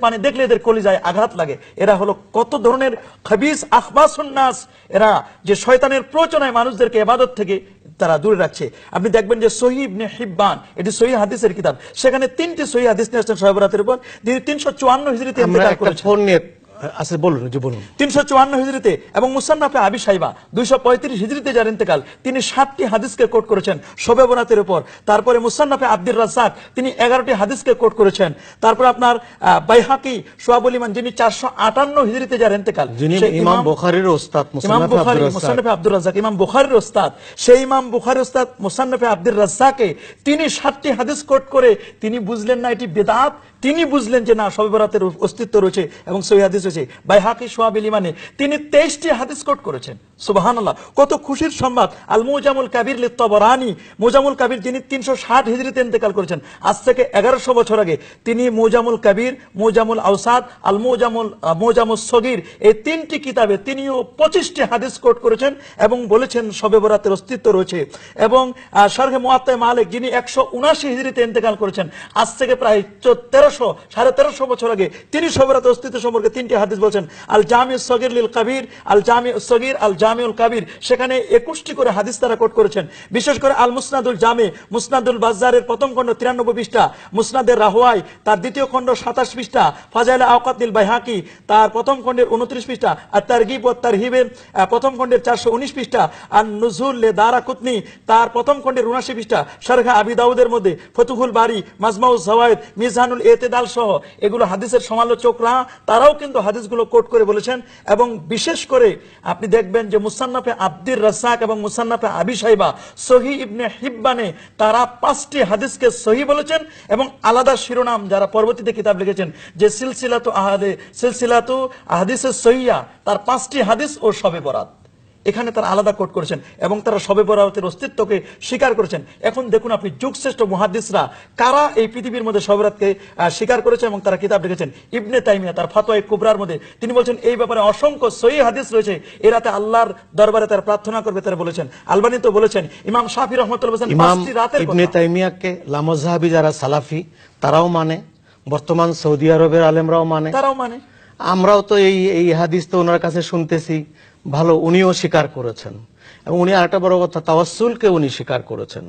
পানি দেখলে এদের কলিজায় আঘাত লাগে। এরা হলো কত ধরনের খাবিস আখবাসুন নাস, এরা যে শয়তানের প্ররোচনায় মানুষদেরকে ইবাদত থেকে তারা দূরে রাখছে। আপনি দেখবেন যে সহিহ ইবনে হিব্বান, এটি সহিহ হাদিসের কিতাব, সেখানে 3টি সহিহ হাদিস নিয়ে আসছেন শবে বরাতের উপর। তিনি 354 হিজরিতে আমরা ইন্তেকাল একটা করেছেন। ফোন নিয়ে আচ্ছা বলুন, জি বলুন। 354 হিজরিতে এবং মুসান্নাফে আবি শাইবা 235 হিজরিতে যার ইন্তেকাল, তিনি 7টি হাদিসকে কোট করেছেন শবে বরাতের উপর। তারপরে মুসান্নাফে আব্দুর রাজ্জাক তিনি 11টি হাদিসকে কোট করেছেন। তারপর আপনার বাইহাকি শুআবুল ঈমান, যিনি 458 হিজরিতে যার ইন্তেকাল, যিনি ইমাম বুখারীর ওস্তাদ, মুসান্নাফে আব্দুর রাজ্জাক ইমাম বুখারীর ওস্তাদ, সেই ইমাম বুখারীর ওস্তাদ মুসান্নাফে আব্দুর রাজ্জাকে তিনি 7টি হাদিস কোট করে তিনি বুঝলেন না এটি বেদাত, তিনি বুঝলেন যে না শবে বরাতের অস্তিত্ব রয়েছে এবং সহিহ হাদিস রয়েছে। বাইহাকি শুআবুল ঈমানে তিনি 23টি হাদিস কোট করেছেন। সুবহানাল্লাহ, কত খুশির সংবাদ। আল মুজামুল কাবির লিত-তাবারানী, মুজামুল কাবির, যিনি 360 হিজরিতে ইন্তেকাল করেছেন, আজ থেকে 1100 বছর আগে তিনি মুজামুল কাবির, মুজামুল আওসাদ, আল মুজামুস সগীর, এই 3টি কিতাবে তিনিও 25টি হাদিস কোট করেছেন এবং বলেছেন শবে বরাতের অস্তিত্ব রয়েছে। এবং শারহে মুআত্তা মালিক, যিনি 179 হিজরিতে ইন্তেকাল করেছেন, আজ থেকে প্রায় 1350 বছর আগে তিনি শবে বরাতের অস্তিত্ব সম্পর্কে 3টি হাদিস বলছেন। আল জামিউস সগীর লিল কাবির, আল জামিউস সগীর, আল জামিউল কাবির, সেখানে 21টি করে হাদিস তারা কোট করেছেন। বিশেষ করে আল মুসনাদুল জামি, মুসনাদুল বাজ্জারের প্রথম খণ্ড 93 পৃষ্ঠা, মুসনাদের রাহওয়াই তার দ্বিতীয় খণ্ড 27 পৃষ্ঠা, ফাজাইলে আওকাতিল বাইহাকি তার প্রথম খণ্ডের 29 পৃষ্ঠা, আর তারগিব ওয়াত তারহিবের প্রথম খণ্ডের 419 পৃষ্ঠা, আর নুজুল লে দারাকুতনি তার প্রথম খণ্ডের 79 পৃষ্ঠা, শারহ আবি দাউদের মধ্যে ফতুহুল বারি, মাজমাউজ যাওয়ায়েদ, মিজানুল ইতিদাল সহ এগুলো হাদিসের সমালোচকরা তারাও কিন্তু হাদিসগুলো কোট করে বলেছেন। এবং বিশেষ করে আপনি দেখবেন যে মুসান্নাফে আব্দুর রাজ্জাক এবং মুসান্নাফে আবি শাইবা, সহিহ ইবনে হিব্বানে তারা 5টি হাদিসকে সহিহ বলেছেন এবং আলাদা শিরোনাম যারা পরবর্তীতে কিতাব লিখেছেন যে সিলসিলাতু আহাদিসে সহিহা, তার 5টি হাদিস ও শবে বরাত। এখানে তারা আলাদা কোট করেছেন এবং তারা শবে বরাতের অস্তিত্বকে স্বীকার করেছেন। এখন দেখুন আপনি যুগশ্রেষ্ঠ মুহাদ্দিসরা কারা এই পৃথিবীর মধ্যে শবে বরাতকে স্বীকার করেছেন এবং তারা কিতাব লিখেছেন। ইবনে তাইমিয়া তার ফাতওয়া কুবরার মধ্যে তিনি বলছেন এই ব্যাপারে অসংখ্য সহিহ হাদিস রয়েছে, এ রাতে আল্লাহর দরবারে তারা প্রার্থনা করবে, তারা বলেছেন। আলবানী তো বলেছেন, ইমাম শাফি রহমতুল্লাহ বলেছেন ইমাম 5টি রাতের ইবনে কথা। তাইমিয়াকে লামজাহাবি যারা সালাফি তারাও মানে, বর্তমান সৌদি আরবের আলেমরাও মানে, তারাও মানে। আমরাও তো এই হাদিস তো ওনার কাছে শুনতেছি, ভালো, উনিও স্বীকার করেছেন। এবং উনি আরেকটা বড় কথা, তাওয়াসসুলকে উনি স্বীকার করেছেন,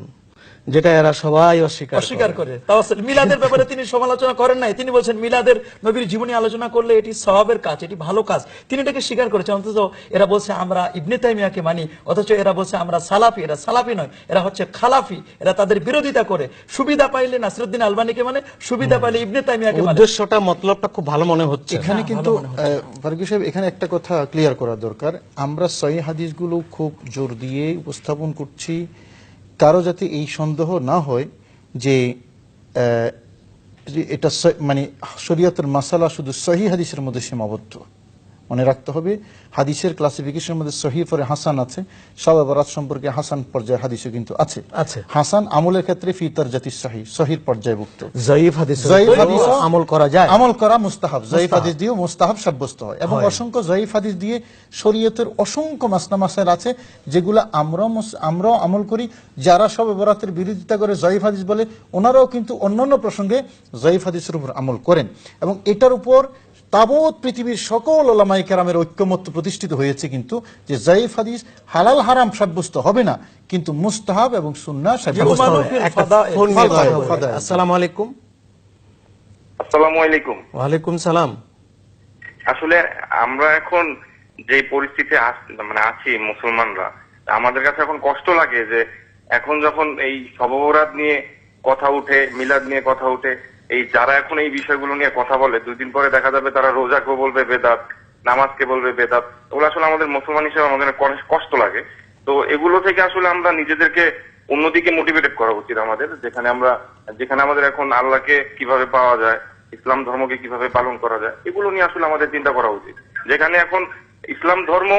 যেটা এরা সবাই অস্বীকার করে। তাওয়াসসুল মিলাদের ব্যাপারে তিনি সমালোচনা করেন নাই, তিনি বলছেন মিলাদের নবীর জীবনী আলোচনা করলে এটি সওয়াবের কাজ, এটি ভালো কাজ, তিনি এটাকে স্বীকার করেছেন। অথচ এরা বলছে আমরা ইবনে তাইমিয়াকে মানি, অথচ এরা বলছে আমরা সালাফি। এরা সালাফি নয়, এরা হচ্ছে খালাফি। এরা তাদের বিরোধিতা করে, সুবিধা পাইলে নাসিরউদ্দিন আলবানীকে মানে, সুবিধা পাইলে ইবনে তাইমিয়াকে মানে। উদ্দেশ্যটা, মতলবটা খুব ভালো মনে হচ্ছে। এখানে কিন্তু ফারুকী সাহেব, এখানে একটা কথা ক্লিয়ার করা দরকার। আমরা সহিহ হাদিসগুলো খুব জোর দিয়ে উপস্থাপন করছি, কারো যাতে এই সন্দেহ না হয় যে এটা মানে শরীয়তের মাসালা শুধু সহিহ হাদিসের মধ্যে সীমাবদ্ধ। মনে রাখতে হবে, হাদিসের ক্লাসিফিকেশনের মধ্যে সহিহ পরে হাসান আছে, শবে বরাত সম্পর্কে হাসান পর্যায়ে হাদিসও কিন্তু আছে। হাসান আমলের ক্ষেত্রে ফি তারজাতি সহিহ, সহিহ পর্যায়ভুক্ত। জয়ীফ হাদিস আমল করা যায়, আমল করা মুস্তাহাব, জয়ীফ হাদিস দিয়েও মুস্তাহাব সাব্যস্ত হয়। এবং অসংখ্য জয়ীফ হাদিস দিয়ে শরীয়তের অসংখ্য মাসনা মাসাইল আছে যেগুলো আমরাও আমল করি। যারা শবে বরাতের বিরোধিতা করে জয়ীফ হাদিস বলে, ওনারাও কিন্তু অন্যান্য প্রসঙ্গে জয়ীফ হাদিসের উপর আমল করেন। এবং এটার উপর তাবৎ পৃথিবীর সকল উলামায়ে কেরামের ঐক্যমত্য প্রতিষ্ঠিত হয়েছে কিন্তু, যে জয়ীফ হাদিস হালাল হারাম সাব্যস্ত হবে না, কিন্তু মুস্তাহাব এবং সুন্নাহ সাব্যস্ত হবে। আসসালামু আলাইকুম। আসসালামু আলাইকুম। ওয়ালাইকুম সালাম। আসলে আমরা এখন যে পরিস্থিতি মানে আছি মুসলমানরা, আমাদের কাছে এখন কষ্ট লাগে যে এখন যখন এই শবে বরাত নিয়ে কথা উঠে, মিলাদ নিয়ে কথা উঠে, এই যারা এখন এই বিষয়গুলো নিয়ে কথা বলে, 2 দিন পরে দেখা যাবে তারা রোজাকে বলবে বেদাত, নামাজকে বলবে বেদাত। ওগুলো আসলে আমাদের মুসলমান হিসেবে আমাদের কষ্ট লাগে। তো এগুলো থেকে আসলে আমরা নিজেদেরকে অন্যদিকে মোটিভেটেড করা উচিত আমাদের, যেখানে আমাদের এখন আল্লাহকে কিভাবে পাওয়া যায়, ইসলাম ধর্মকে কিভাবে পালন করা যায়, এগুলো নিয়ে আসলে আমাদের চিন্তা করা উচিত। যেখানে এখন ইসলাম ধর্ম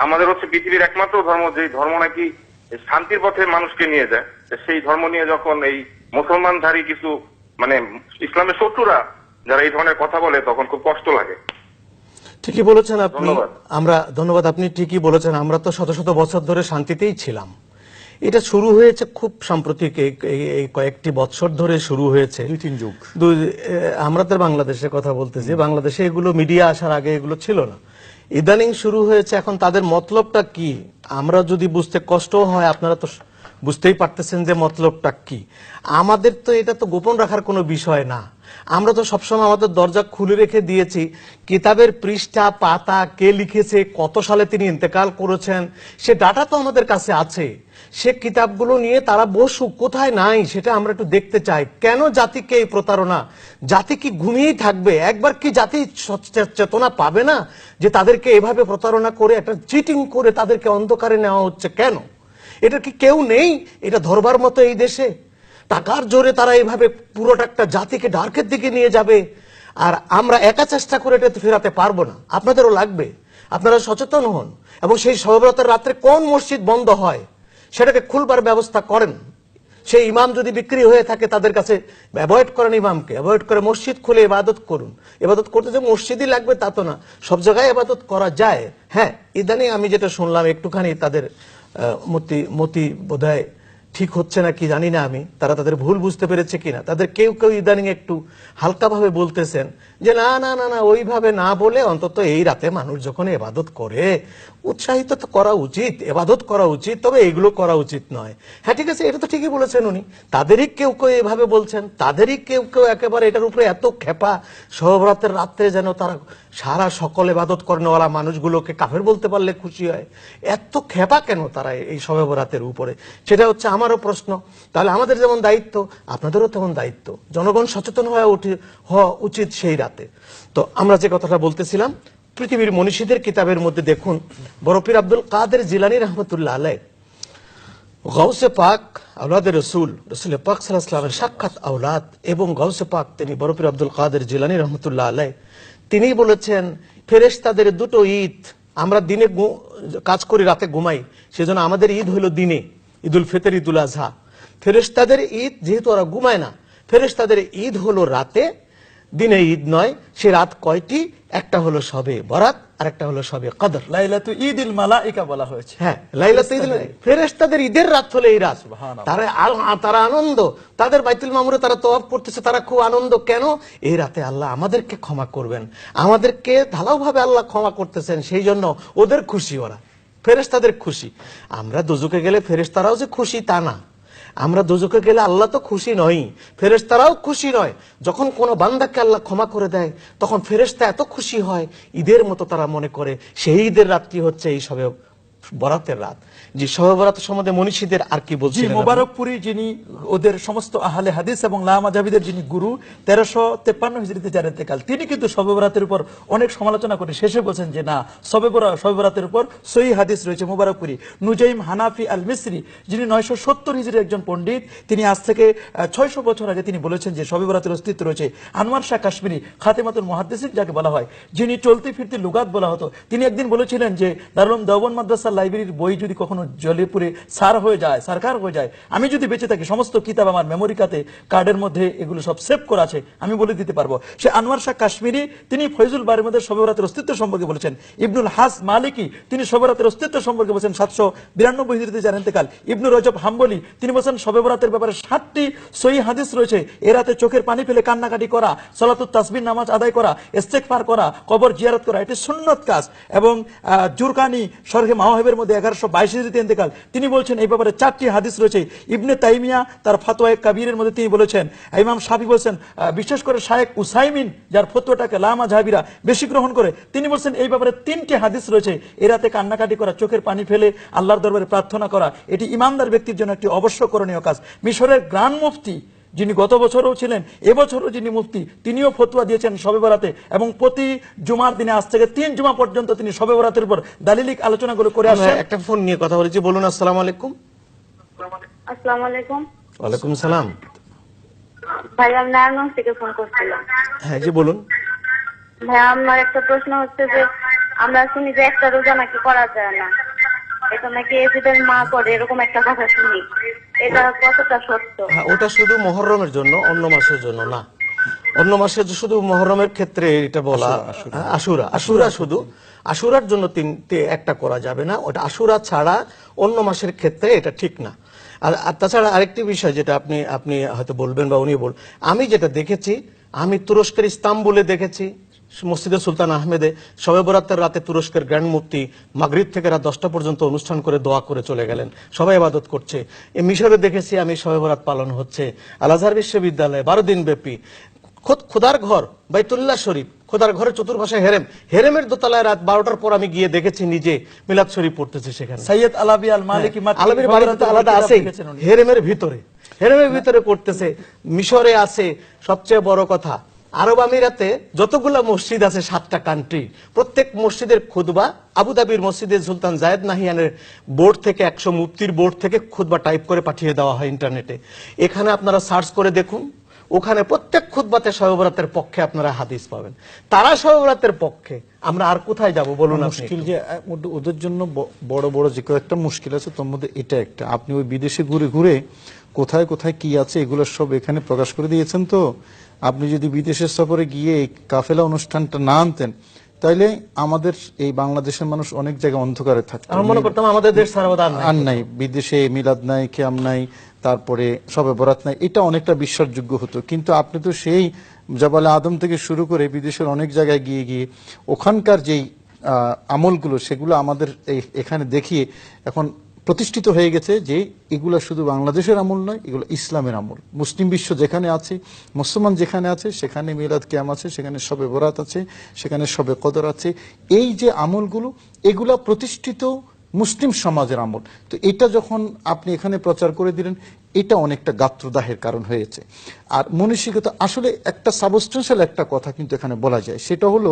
আমাদের হচ্ছে পৃথিবীর একমাত্র ধর্ম, যে ধর্ম নাকি শান্তির পথে মানুষকে নিয়ে যায়, সেই ধর্ম নিয়ে যখন এই মুসলমানধারী কিছু মানে ইসলামের শত্রুরা যারা এই ধরনের কথা বলে, তখন খুব কষ্ট লাগে। ঠিকই বলেছেন আপনি। ধন্যবাদ। ধন্যবাদ, আপনি ঠিকই বলেছেন। আমরা তো শত শত বছর ধরে শান্তিতেই ছিলাম। এটা শুরু হয়েছে খুব সাম্প্রতিক, এই কয়েকটি বছর ধরে শুরু হয়েছে, 2-3 যুগ। আমাদের বাংলাদেশের কথা বলতেছি, বাংলাদেশে এগুলো মিডিয়া আসার আগে এগুলো ছিল না, ইদানিং শুরু হয়েছে। এখন তাদের মতলবটা কি আমরা যদি বুঝতে কষ্ট হয়, আপনারা তো বুঝতেই পারতেছেন যে মতলবটা কি। আমাদের তো এটা তো গোপন রাখার কোনো বিষয় না। আমরা তো সবসময় আমাদের দরজা খুলে রেখে দিয়েছি। কিতাবের পৃষ্ঠা পাতা, কে লিখেছে, কত সালে তিনি ইন্তেকাল করেছেন, সে ডাটা তো আমাদের কাছে আছে। সে কিতাবগুলো নিয়ে তারা বসুক, কোথায় নাই সেটা আমরা একটু দেখতে চাই। কেন জাতিকে এই প্রতারণা? জাতি কি ঘুমিয়েই থাকবে? একবার কি জাতি চেতনা পাবে না যে তাদেরকে এভাবে প্রতারণা করে, একটা চিটিং করে তাদেরকে অন্ধকারে নেওয়া হচ্ছে? কেন এটা কি কেউ নেই এটা ধরবার মতো এই দেশে? টাকার জোরে তারা এইভাবে পুরোটা একটা জাতিকে ডার্কের দিকে নিয়ে যাবে, আর আমরা একা চেষ্টা করে এটা ফেরাতে পারবো না। আপনাদেরও লাগবে, আপনারা সচেতন হন। এবং সেই শবে বরাতের রাত্রে কোন মসজিদ বন্ধ হয় সেটাকে খুলবার ব্যবস্থা করেন। সেই ইমাম যদি বিক্রি হয়ে থাকে, তাদের কাছে অ্যাভয়েড করেন, ইমামকে অ্যাভয়েড করে মসজিদ খুলে ইবাদত করুন। ইবাদত করতে যে মসজিদই লাগবে তা তো না, সব জায়গায় ইবাদত করা যায়। হ্যাঁ, ইদানিং আমি যেটা শুনলাম, একটুখানি তাদের মতি বোধহয় ঠিক হচ্ছে না কি জানি না আমি, তারা তাদের ভুল বুঝতে পেরেছে কিনা। তাদের কেউ কেউ ইদানিং একটু হালকাভাবে বলতেছেন যে না না না না, ওইভাবে না বলে অন্তত এই রাতে মানুষ যখন ইবাদত করে, উৎসাহিত তো করা উচিত, ইবাদত করা উচিত, তবে এগুলো করা উচিত নয়। হ্যাঁ ঠিক আছে, এটা তো ঠিকই বলেছেন উনি। তাদেরই কেউ কেউ এভাবে বলছেন, তাদেরই কেউ কেউ একেবারে এটার উপরে এত খেপা, শবে বরাতের রাত্রে যেন তারা সারা সকল ইবাদত করেনওয়ালা মানুষগুলোকে কাফের বলতে পারলে খুশি হয়। এত খেপা কেন তারা এই শবে বরাতের উপরে? সেটা হচ্ছে আমারও প্রশ্ন। তাহলে আমাদের যেমন দায়িত্ব, আপনাদেরও তেমন দায়িত্ব। জনগণ সচেতন হওয়া উচিত সেই রাতে। তো আমরা যে কথাটা বলতেছিলাম, পৃথিবীর মনীষীদের কিতাবের মধ্যে দেখুন, বড় পীর আব্দুল কাদের জিলানী রহমতুল্লাহ আলাইহ, গাউসে পাক আওলাদ রসুল, রসুল পাক সাল্লাল্লাহু আলাইহি ওয়াসাল্লামের সাক্ষাৎ আওলাদ, এবং গাউসে পাক তিনি বড় পীর আব্দুল কাদের জিলানী রহমতুল্লাহ আলাইহ, তিনি বলেছেন ফেরেশতাদের দুটো ঈদ আমরা দিনে কাজ করি, রাতে ঘুমাই, সেজন্য আমাদের ঈদ হলো দিনে, ঈদুল ফিতর, ঈদুল আজহা। ফেরেশতাদের ঈদ যেহেতু ওরা ঘুমায় না, ফেরেশতাদের ঈদ হলো রাতে, দিনে ঈদ নয়। সে রাত কয়টি? একটা হলো শবে বরাত, আর একটা হলো শবে কদর। লাইলাতু ঈদিল মালাইকা বলা হয়েছে। হ্যাঁ, লাইলাতুল ঈদ, ফেরেশতাদের ঈদের রাত হলো এই রাত। তারা আনন্দ, তাদের বাইতুল মামুরে তারা তওয়াফ করতেছে, তারা খুব আনন্দ। কেন? এই রাতে আল্লাহ আমাদেরকে ক্ষমা করবেন, আমাদেরকে ঢালাওভাবে আল্লাহ ক্ষমা করতেছেন, সেই জন্য ওদের খুশি, ওরা ফেরেশতাদের খুশি। আমরা দোজখে গেলে ফেরেশতারাও যে খুশি তা না, আমরা দোজখে গেলে আল্লাহ তো খুশি নয়, ফেরেশতারাও খুশি নয়। যখন কোনো বান্দাকে আল্লাহ ক্ষমা করে দেয়, তখন ফেরেশতা এত খুশি হয়, ঈদের মতো তারা মনে করে সেই ঈদের রাতটি হচ্ছে এই সবে বরাতের রাত। যে শবে বরাত সম্বন্ধে মনীষীদের আর কি জি, বলছিলেন? মোবারকপুরি যিনি ওদের সমস্ত আহলে হাদিস এবং লামাজাবিদের যিনি গুরু, 1353 হিজরিতে যার ইন্তেকাল, তিনি কিন্তু শবে বরাতের উপর অনেক সমালোচনা করে শেষে বলছেন যে না, শবে বরাতের উপর সহিহ হাদিস রয়েছে। মোবারকপুরি নুজাইম হানাফি আল মিসরি, যিনি 970 হিজরির একজন পণ্ডিত, তিনি আজ থেকে 600 বছর আগে তিনি বলেছেন যে শবে বরাতের অস্তিত্ব রয়েছে। আনোয়ার শাহ কাশ্মীরি, খাতেমাতুল মুহাদ্দিসিন যাকে বলা হয়, যিনি চলতি ফিরতি লুগাত বলা হতো, তিনি একদিন বলেছিলেন যে দারুল দেওবন্দ মাদ্রাসার লাইব্রেরির বই যদি কখনো জলে পুরে সারকার হয়ে যায়, আমি যদি বেঁচে থাকি, সমস্ত কিতাব আমার মেমোরি কার্ডের মধ্যে এগুলো সব সেভ করা আছে, আমি বলে দিতে পারবো। সে আনোয়ার শাহ কাশ্মীরি, তিনি ফয়জুল বারের মধ্যে শবে বরাতের অস্তিত্ব সম্পর্কে বলেছেন। ইবনুল হাস মালিকি, তিনি শবে বরাতের অস্তিত্ব সম্পর্কে বলেছেন 792 হিজরিতে যার ইন্তেকাল। ইবনু রজব হাম্বলি, তিনি বলেছেন শবে বরাতের ব্যাপারে 7টি সহিহ হাদিস রয়েছে। এ রাতে চোখের পানি ফেলে কান্নাকাটি করা, সালাতুত তাসবিহ নামাজ আদায় করা, ইস্তেগফার করা, কবর জিয়ারত করা, এটি সুন্নত কাজ। এবং জুরকানি শরহে মাওয়াহিবের মধ্যে 1122 হিজরিতে ইন্তেকাল, তিনি বলছেন এই ব্যাপারে 4টি হাদিস রয়েছে। ইবনে তাইমিয়া তার ফতোয়ায়ে কাবীরের মধ্যে তিনি বলেছেন, ইমাম শাফি বলেছেন, বিশেষ করে শায়েখ উসাইমিন যার ফতোয়াটাকে লামাযহাবিরা বেশি গ্রহণ করে, তিনি বলছেন এই ব্যাপারে 3টি হাদিস রয়েছে। এ রাতে কান্নাকাটি করা, চোখের পানি ফেলে আল্লাহর দরবারে প্রার্থনা করা, এটি ইমানদার ব্যক্তির জন্য একটি অবশ্য করণীয় কাজ। মিশরের গ্রান্ড মুফতি, যিনি গত বছরও ছিলেন, এবছরও যিনি মুফতি, তিনিও ফতোয়া দিয়েছেন শবে বরাতে, এবং প্রতি জুমার দিনে আজ থেকে 3 জুমা পর্যন্ত তিনি শবে বরাতের উপর দালিলিক আলোচনাগুলো করে আসেন। একটা ফোন নিয়ে কথা বলেছি, বলুন। আসসালামু আলাইকুম। আসসালামু আলাইকুম। ওয়ালাইকুম সালাম। ভাই, আমি নারায়ণগঞ্জ থেকে ফোন করছিলাম। হ্যাঁ জি, বলুন। ভাই, আমার একটা প্রশ্ন হচ্ছে যে আমরা শুনি যে একটা রোজা নাকি করা যায় না, এটা নাকি এজিদের মা করে, এরকম একটা কথা শুনি, এটা কতটা সত্য? হ্যাঁ, ওটা শুধু মুহররমের জন্য, অন্য মাসের জন্য না। অন্য মাসে শুধু মুহররমের ক্ষেত্রে এটা বলা, আশুরা শুধু আশুরার জন্য একটা করা যাবে না, ওটা আশুরা ছাড়া অন্য মাসের ক্ষেত্রে এটা ঠিক না। আর তাছাড়া আরেকটি বিষয় যেটা আপনি হয়তো বলবেন বা উনি আমি যেটা দেখেছি, আমি তুরস্কের ইস্তাম্বুলে দেখেছি, মসজিদে সুলতান আহমেদে শবে বরাতের রাতে তুরস্কের গ্র্যান্ড মুফতি মাগরিব থেকে রাত 10টা পর্যন্ত অনুষ্ঠান করে দোয়া করে চলে গেলেন, সবাই ইবাদত করছে। মিশরে দেখেছি আমি শবে বরাত পালন হচ্ছে। আল আজহার বিশ্ববিদ্যালয়ে 12 দিন ব্যাপী খোদার ঘর বাইতুল্লাহ শরীফ, খোদার ঘরের চতুর্পাশে হেরেমের দোতলায় রাত 12টার পর আমি গিয়ে দেখেছি নিজে মিলাদ শরীফ পড়তেছে সেখানে। সৈয়দ আলাবি আল মালিকি, আলাবির বাড়ি তো আলাদা আছে, হেরেমের ভিতরে করতেছে। মিশরে আছে, সবচেয়ে বড় কথা আরব আমিরাতে যতগুলা মসজিদ আছে, 7টা কান্ট্রি, প্রত্যেক মসজিদের খুতবা আবুধাবির মসজিদে সুলতান জায়েদ নাহিয়ানের বোর্ড থেকে, 100 মুফতির বোর্ড থেকে খুতবা টাইপ করে পাঠিয়ে দেওয়া হয় ইন্টারনেটে। এখানে আপনারা সার্চ করে দেখুন, ওখানে প্রত্যেক খুতবাতে শবে বরাতের পক্ষে আপনারা হাদিস পাবেন। তারা শবে বরাতের পক্ষে, আমরা আর কোথায় যাব বলুন? মুশকিল যে ওদের জন্য বড় বড় যে কয়েকটা মুশকিল আছে, তোর মধ্যে এটা একটা। আপনি ওই বিদেশে ঘুরে ঘুরে কোথায় কোথায় কি আছে এগুলো সব এখানে প্রকাশ করে দিয়েছেন। তো আপনি যদি বিদেশের সফরে গিয়ে এই কাফেলা অনুষ্ঠানটা না আনতেন, তাইলে আমাদের এই বাংলাদেশের মানুষ অনেক জায়গায় অন্ধকারে থাকতো। আমি মনে করতাম আমাদের দেশ সারা আর নাই, বিদেশে মিলাদ নাই, কিয়াম নাই, তারপরে শবে বরাত নাই, এটা অনেকটা বিশ্বাসযোগ্য হতো। কিন্তু আপনি তো সেই জবালে আদম থেকে শুরু করে বিদেশের অনেক জায়গায় গিয়ে গিয়ে ওখানকার যেই আমলগুলো, সেগুলো আমাদের এখানে দেখিয়ে এখন প্রতিষ্ঠিত হয়ে গেছে যে এগুলো শুধু বাংলাদেশের আমল নয়, এগুলো ইসলামের আমল। মুসলিম বিশ্ব যেখানে আছে, মুসলমান যেখানে আছে, সেখানে মিলাদ কিয়াম আছে, সেখানে শবে বরাত আছে, সেখানে শবে কদর আছে। এই যে আমলগুলো, এগুলা প্রতিষ্ঠিত মুসলিম সমাজের আমল। তো এটা যখন আপনি এখানে প্রচার করে দিলেন, এটা অনেকটা গাত্রদাহের কারণ হয়েছে। আর মনীষিকতা আসলে একটা সাবস্টেন্সিয়াল একটা কথা কিন্তু এখানে বলা যায়, সেটা হলো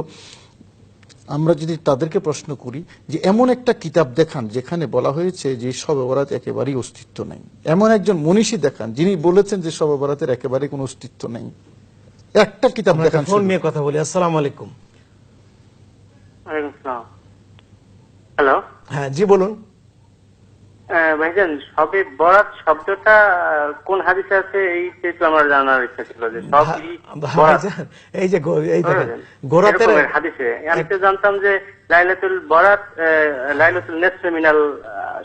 আমরা যদি তাদেরকে প্রশ্ন করি যে এমন একটা কিতাব দেখান যেখানে বলা হয়েছে যে শবে বরাত একেবারেই অস্তিত্ব নেই, এমন একজন মনীষী দেখান যিনি বলেছেন যে শবে বরাতের একেবারে কোনো অস্তিত্ব নেই, একটা কিতাব দেখান। ফোন নিয়ে কথা বলি। আসসালামু আলাইকুম। ওয়ালাইকুম আসসালাম। হ্যালো, হ্যাঁ জি বলুন। ভাইজান, সবে বরাত শব্দটা কোন হাদিসে আছে এইটা একটু আমার জানার ইচ্ছা ছিল, যে সব ভাইজান, এই যে এই দেখেন গোরাতের হাদিসে আমি তো জানতাম যে লাইলাতুল বরাত লাইলাতুল নিসফি মিনাল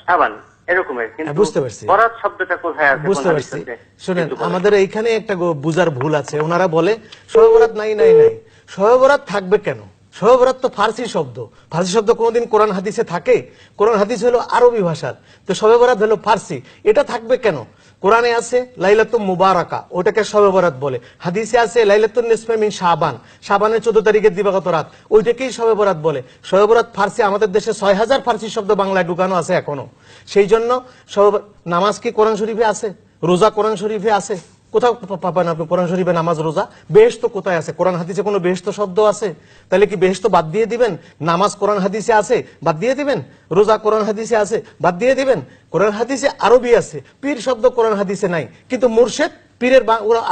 শাবান এরকমের, কিন্তু বুঝতে পারছি। বরাত শব্দটা কোথায় আছে? বুঝতে পারছি। শুনেন, আমাদের এইখানে একটা বুঝার ভুল আছে। ওনারা বলে শবে বরাত নাই নাই নাই। শবে বরাত থাকবে কেন? শবে বরাত তো ফার্সি শব্দ। ফার্সি শব্দ কোনোদিন কোরআন হাদিসে থাকে? কোরআন হাদিস হলো আরবি ভাষার, তো শবে বরাত হলো ফার্সি। এটা থাকবে কেন? কোরআনে আছে লাইলাতুল মুবারাকা, ওটাকে শবে বরাত বলে। হাদিসে আছে লাইলাতুন নিসফি মিন শাবান, শাবানের 14 তারিখের দিবাগত রাত, ওইটাকেই শবে বরাত বলে। শবে বরাত ফার্সি। আমাদের দেশে 6000 ফার্সি শব্দ বাংলায় ঢুকানো আছে এখনো। সেই জন্য নামাজ কি কোরআন শরীফে আছে? রোজা কোরআন শরীফে আছে? কোথাও পাবেন আপনি কোরআন শরীফে নামাজ রোজা? বেহেশত কোথায় আছে? কোরআন হাদিসে কোনো বেহেশত শব্দ আছে? তাহলে কি বেহেশত বাদ দিয়ে দিবেন? নামাজ কোরআন হাদিসে আছে, বাদ দিয়ে দিবেন? রোজা কোরআন হাদিসে আছে, বাদ দিয়ে দিবেন? কোরআন হাদিসে আরবি আছে, পীর শব্দ কোরআন হাদিসে নাই, কিন্তু মুর্শেদ, পীরের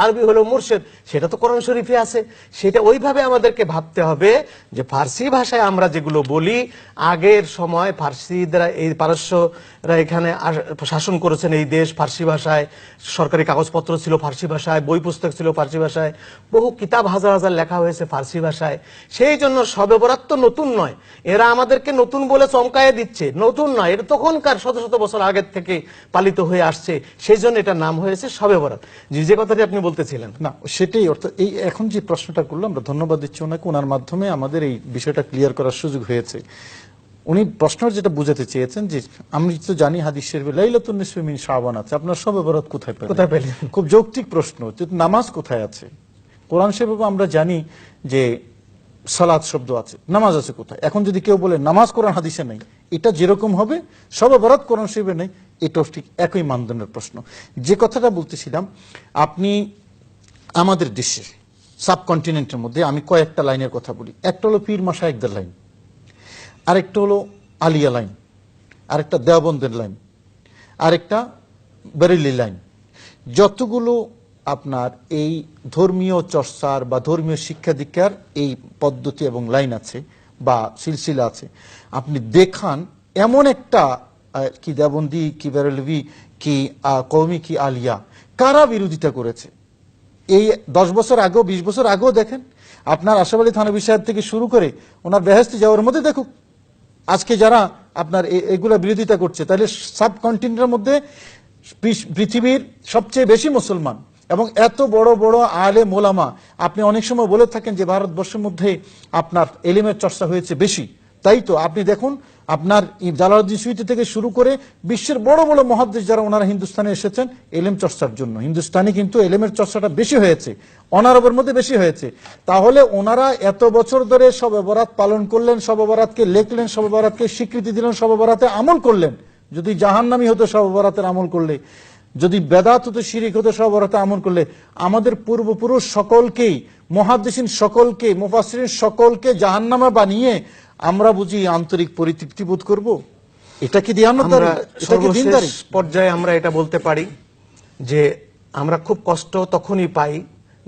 আরবি হলো মুর্শেদ, সেটা তো কোরআন শরীফে আছে। সেটা ওইভাবে আমাদেরকে ভাবতে হবে যে ফার্সি ভাষায় আমরা যেগুলো বলি, আগের সময় ফার্সিরা, এই পারস্যরা এখানে শাসন করেছেন এই দেশ ফার্সি ভাষায়, সরকারি কাগজপত্র ছিল ফার্সি ভাষায়, বই পুস্তক ছিল ফার্সি ভাষায়, বহু কিতাব হাজার হাজার লেখা হয়েছে ফার্সি ভাষায়। সেই জন্য শবে বরাত তো নতুন নয়, এরা আমাদেরকে নতুন বলে চমকায় দিচ্ছে। নতুন নয়, এটা তখনকার শত শত বছর আগের থেকে পালিত হয়ে আসছে, সেই জন্য এটার নাম হয়েছে শবে বরাত। যে কথাটি আপনি বলতেছিলেন, না সেটাই অর্থাৎ এই এখন যে প্রশ্নটা করলো, আমরা ধন্যবাদ দিচ্ছি ওনাকে, ওনার মাধ্যমে আমাদের এই বিষয়টা ক্লিয়ার করার সুযোগ হয়েছে। উনি প্রশ্নের যেটা বুঝাতে চেয়েছেন যে আমি তো জানি হাদিস শরীফে লাইলাতুন নিসফি মিন শাবান আছে, আপনার শবে বরাত কোথায় পেলেন? খুব যৌক্তিক প্রশ্ন। নামাজ কোথায় আছে? কোরআন শরীফে আমরা জানি যে সালাত শব্দ আছে, নামাজ আছে কোথায়? এখন যদি কেউ বলে নামাজ কোরআন হাদিসে নেই, এটা যেরকম হবে শবে বরাত কোরআন শরীফে নেই, এটাও ঠিক একই মানদণ্ডের প্রশ্ন। যে কথাটা বলতেছিলাম, আপনি আমাদের দেশে সাবকন্টিনেন্টের মধ্যে আমি কয়েকটা লাইনের কথা বলি। একটা হলো পীর মাশায়েখদের লাইন, আরেকটা হলো আলিয়া লাইন, আরেকটা দেওবন্দের লাইন, আরেকটা বেরেলি লাইন। যতগুলো আপনার এই ধর্মীয় চর্চার বা ধর্মীয় শিক্ষা দীক্ষার এই পদ্ধতি এবং লাইন আছে বা সিলসিলা আছে, আপনি দেখান এমন একটা কি দেওবন্দি, কি বেরেলভি, কি কওমি, কি আলিয়া, কারা বিরোধিতা করেছে এই 10 বছর আগেও 20 বছর আগেও দেখেন। আপনার আশরাফ আলী থানভী সাহেব থেকে শুরু করে ওনার বেহেশতি যাওয়ার মধ্যে দেখুক আজকে যারা আপনার এগুলা বিরোধিতা করছে, তাহলে সাবকন্টিনেন্টের মধ্যে পৃথিবীর সবচেয়ে বেশি মুসলমান এবং এত বড় বড় আলেম ওলামা। আপনি অনেক সময় বলে থাকেন যে ভারতবর্ষের মধ্যে আপনার এলিমের চর্চা হয়েছে বেশি, তাই তো আপনি দেখুন আপনার জালালউদ্দিন সুয়ুতী থেকে শুরু করে বিশ্বের বড় বড় মুহাদ্দিস যারা ওনারা হিন্দুস্তানে এসেছেন এলেম চর্চার জন্য, হিন্দুস্তানে কিন্তু এলেমের চর্চাটা বেশি হয়েছে, অনারবের মধ্যে বেশি হয়েছে। তাহলে ওনারা এত বছর ধরে শবে বরাত পালন করলেন, শবে বরাতকে লেখলেন, শবে বরাতকে স্বীকৃতি দিলেন, শবে বরাতে আমল করলেন। যদি জাহান্নামী হতো শবে বরাতের আমল করলে, যদি বেদাত হতো, শিরিক হতো শবে বরাতে আমল করলে, আমাদের পূর্বপুরুষ সকলকেই, মুহাদ্দিসিন সকলকে, মুফাসসিরিন সকলকে জাহান্নামে বানিয়ে আমরা বুঝি আন্তরিক পরিতৃপ্তি বোধ করব? এটা কি দিয়ানতদারি? এটা কি দ্বীনদারি? পর্যায়ে আমরা এটা বলতে পারি যে আমরা খুব কষ্ট তখনই পাই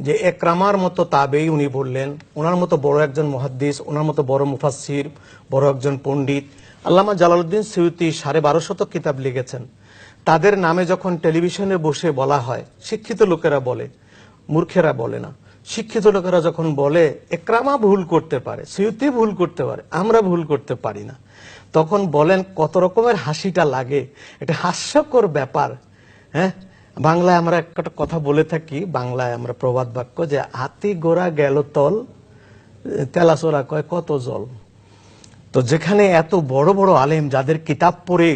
যে একরামার মতো তাবেই উনি বললেন, ওনার মতো বড় একজন মুহাদ্দিস, ওনার মতো বড় মুফাসসির, বড় একজন পণ্ডিত আল্লামা জালালউদ্দিন সুয়ুতী 1250 কিতাব লিখেছেন। তাদের নামে যখন টেলিভিশনে বসে বলা হয়, শিক্ষিত লোকেরা বলে, মূর্খেরা বলে না, শিক্ষিত লোকেরা যখন বলে একরামা ভুল করতে পারে, সুয়ুতী ভুল করতে পারে, আমরা ভুল করতে পারি না, তখন বলেন কত রকমের হাসিটা লাগে। এটা হাস্যকর ব্যাপার। হ্যাঁ, বাংলায় আমরা একটা কথা বলে থাকি, বাংলায় আমরা প্রবাদ বাক্য, যে হাতি গোড়া গেল তল, তেলাচোরা কয় কত জল। তো যেখানে এত বড় বড় আলেম, যাদের কিতাব পড়ে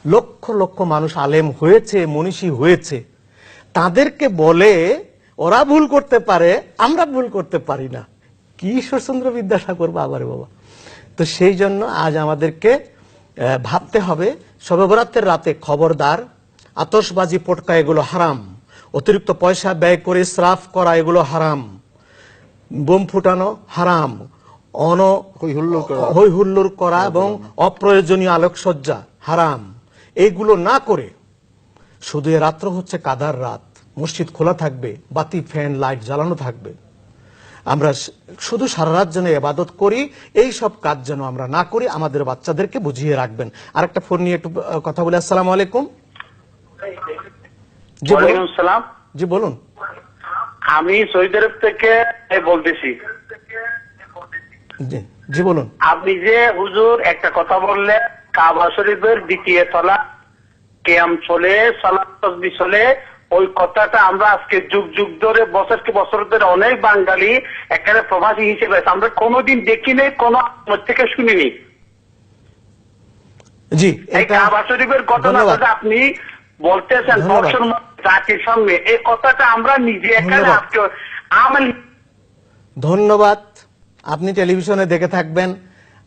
লক্ষ লক্ষ মানুষ আলেম হয়েছে, মনীষী হয়েছে, তাদেরকে বলে ওরা ভুল করতে পারে, আমরা ভুল করতে পারি না। কি ঈশ্বরচন্দ্র বিদ্যাসাগর বাবারে বাবা। তো সেই জন্য আজ আমাদেরকে ভাবতে হবে, শবে বরাতের রাতে খবরদার আতশবাজি পটকা এগুলো হারাম, অতিরিক্ত পয়সা ব্যয় করে ইসরাফ করা এগুলো হারাম, বোম ফুটানো হারাম, হই হুল্লোড় করা এবং অপ্রয়োজনীয় আলোকসজ্জা হারাম। এইগুলো না করে শুধু রাত্র হচ্ছে কাদার রাত, মসজিদ খোলা থাকবে, বাতি ফ্যান লাইট জ্বালানো থাকবে, আমরা শুধু সারা রাত যেন ইবাদত করি, এই সব কাজ যেন আমরা না করি, আমাদের বাচ্চাদেরকে বুঝিয়ে রাখবেন। আরেকটা ফোন নিয়ে একটু কথা বলি। আসসালামু আলাইকুম। জি বলুন। ওয়ালাইকুম আসসালাম। জি বলুন। আমি সৌদি আরব থেকে বলতেছি। জি জি বলুন। আপনি যে হুজুর একটা কথা বললেন, কাবা শরীফের দ্বিতীয় তলা কিয়াম চলে, সালাত তাসবিহ চলে, ওই কথাটা আমরা আজকে যুগ যুগ ধরে বছরকে বছর ধরে অনেক বাঙালি এখানে প্রবাসী হিসেবে আছে, আমরা কোনোদিন দেখিনি, কোনো থেকে শুনিনি। জি, এই এটা কাবা শরীফের ঘটনাটা ধন্যবাদ। যে আপনি বলতেছেন ধন্যবাদ। বর্ষর জাতির সামনে, এই কথাটা আমরা নিজে এখানে ধন্যবাদ। আজকে আমল। ধন্যবাদ। আপনি টেলিভিশনে দেখে থাকবেন,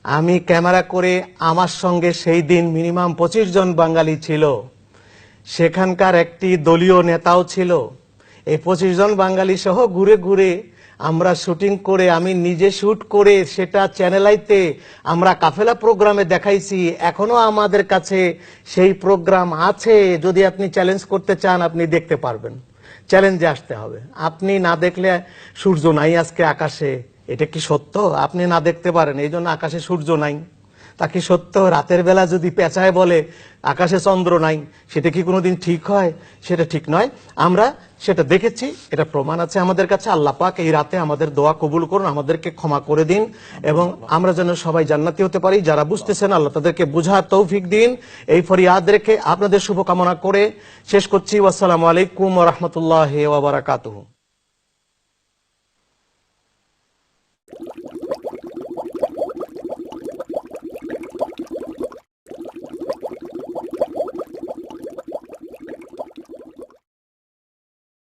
আমি ক্যামেরা করে আমার সঙ্গে সেই দিন মিনিমাম 25 জন বাঙালি ছিল, সেখানকার একটি দলীয় নেতাও ছিল। এই 25 জন বাঙালি সহ ঘুরে ঘুরে আমরা শুটিং করে, আমি নিজে শুট করে সেটা চ্যানেলাইতে আমরা কাফেলা প্রোগ্রামে দেখাইছি। এখনো আমাদের কাছে সেই প্রোগ্রাম আছে, যদি আপনি চ্যালেঞ্জ করতে চান আপনি দেখতে পারবেন। চ্যালেঞ্জে আসতে হবে। আপনি না দেখলে, সূর্য নাই আজকে আকাশে, এটা কি সত্য? আপনি না দেখতে পারেন এই জন্য আকাশে সূর্য নাই, তা কি সত্য? রাতের বেলা যদি পেঁচায় বলে আকাশে চন্দ্র নাই, সেটা কি কোনোদিন ঠিক হয়? সেটা ঠিক নয়। আমরা সেটা দেখেছি, এটা প্রমাণ আছে আমাদের কাছে। আল্লাহ পাক এই রাতে আমাদের দোয়া কবুল করুন, আমাদেরকে ক্ষমা করে দিন, এবং আমরা যেন সবাই জান্নাতি হতে পারি। যারা বুঝতেছেন আল্লাহ তাদেরকে বুঝার তৌফিক দিন। এই ফরিয়াদ রেখে আপনাদের শুভকামনা করে শেষ করছি। আসসালামু আলাইকুম ওয়া রাহমাতুল্লাহি ওয়া বারাকাতুহু।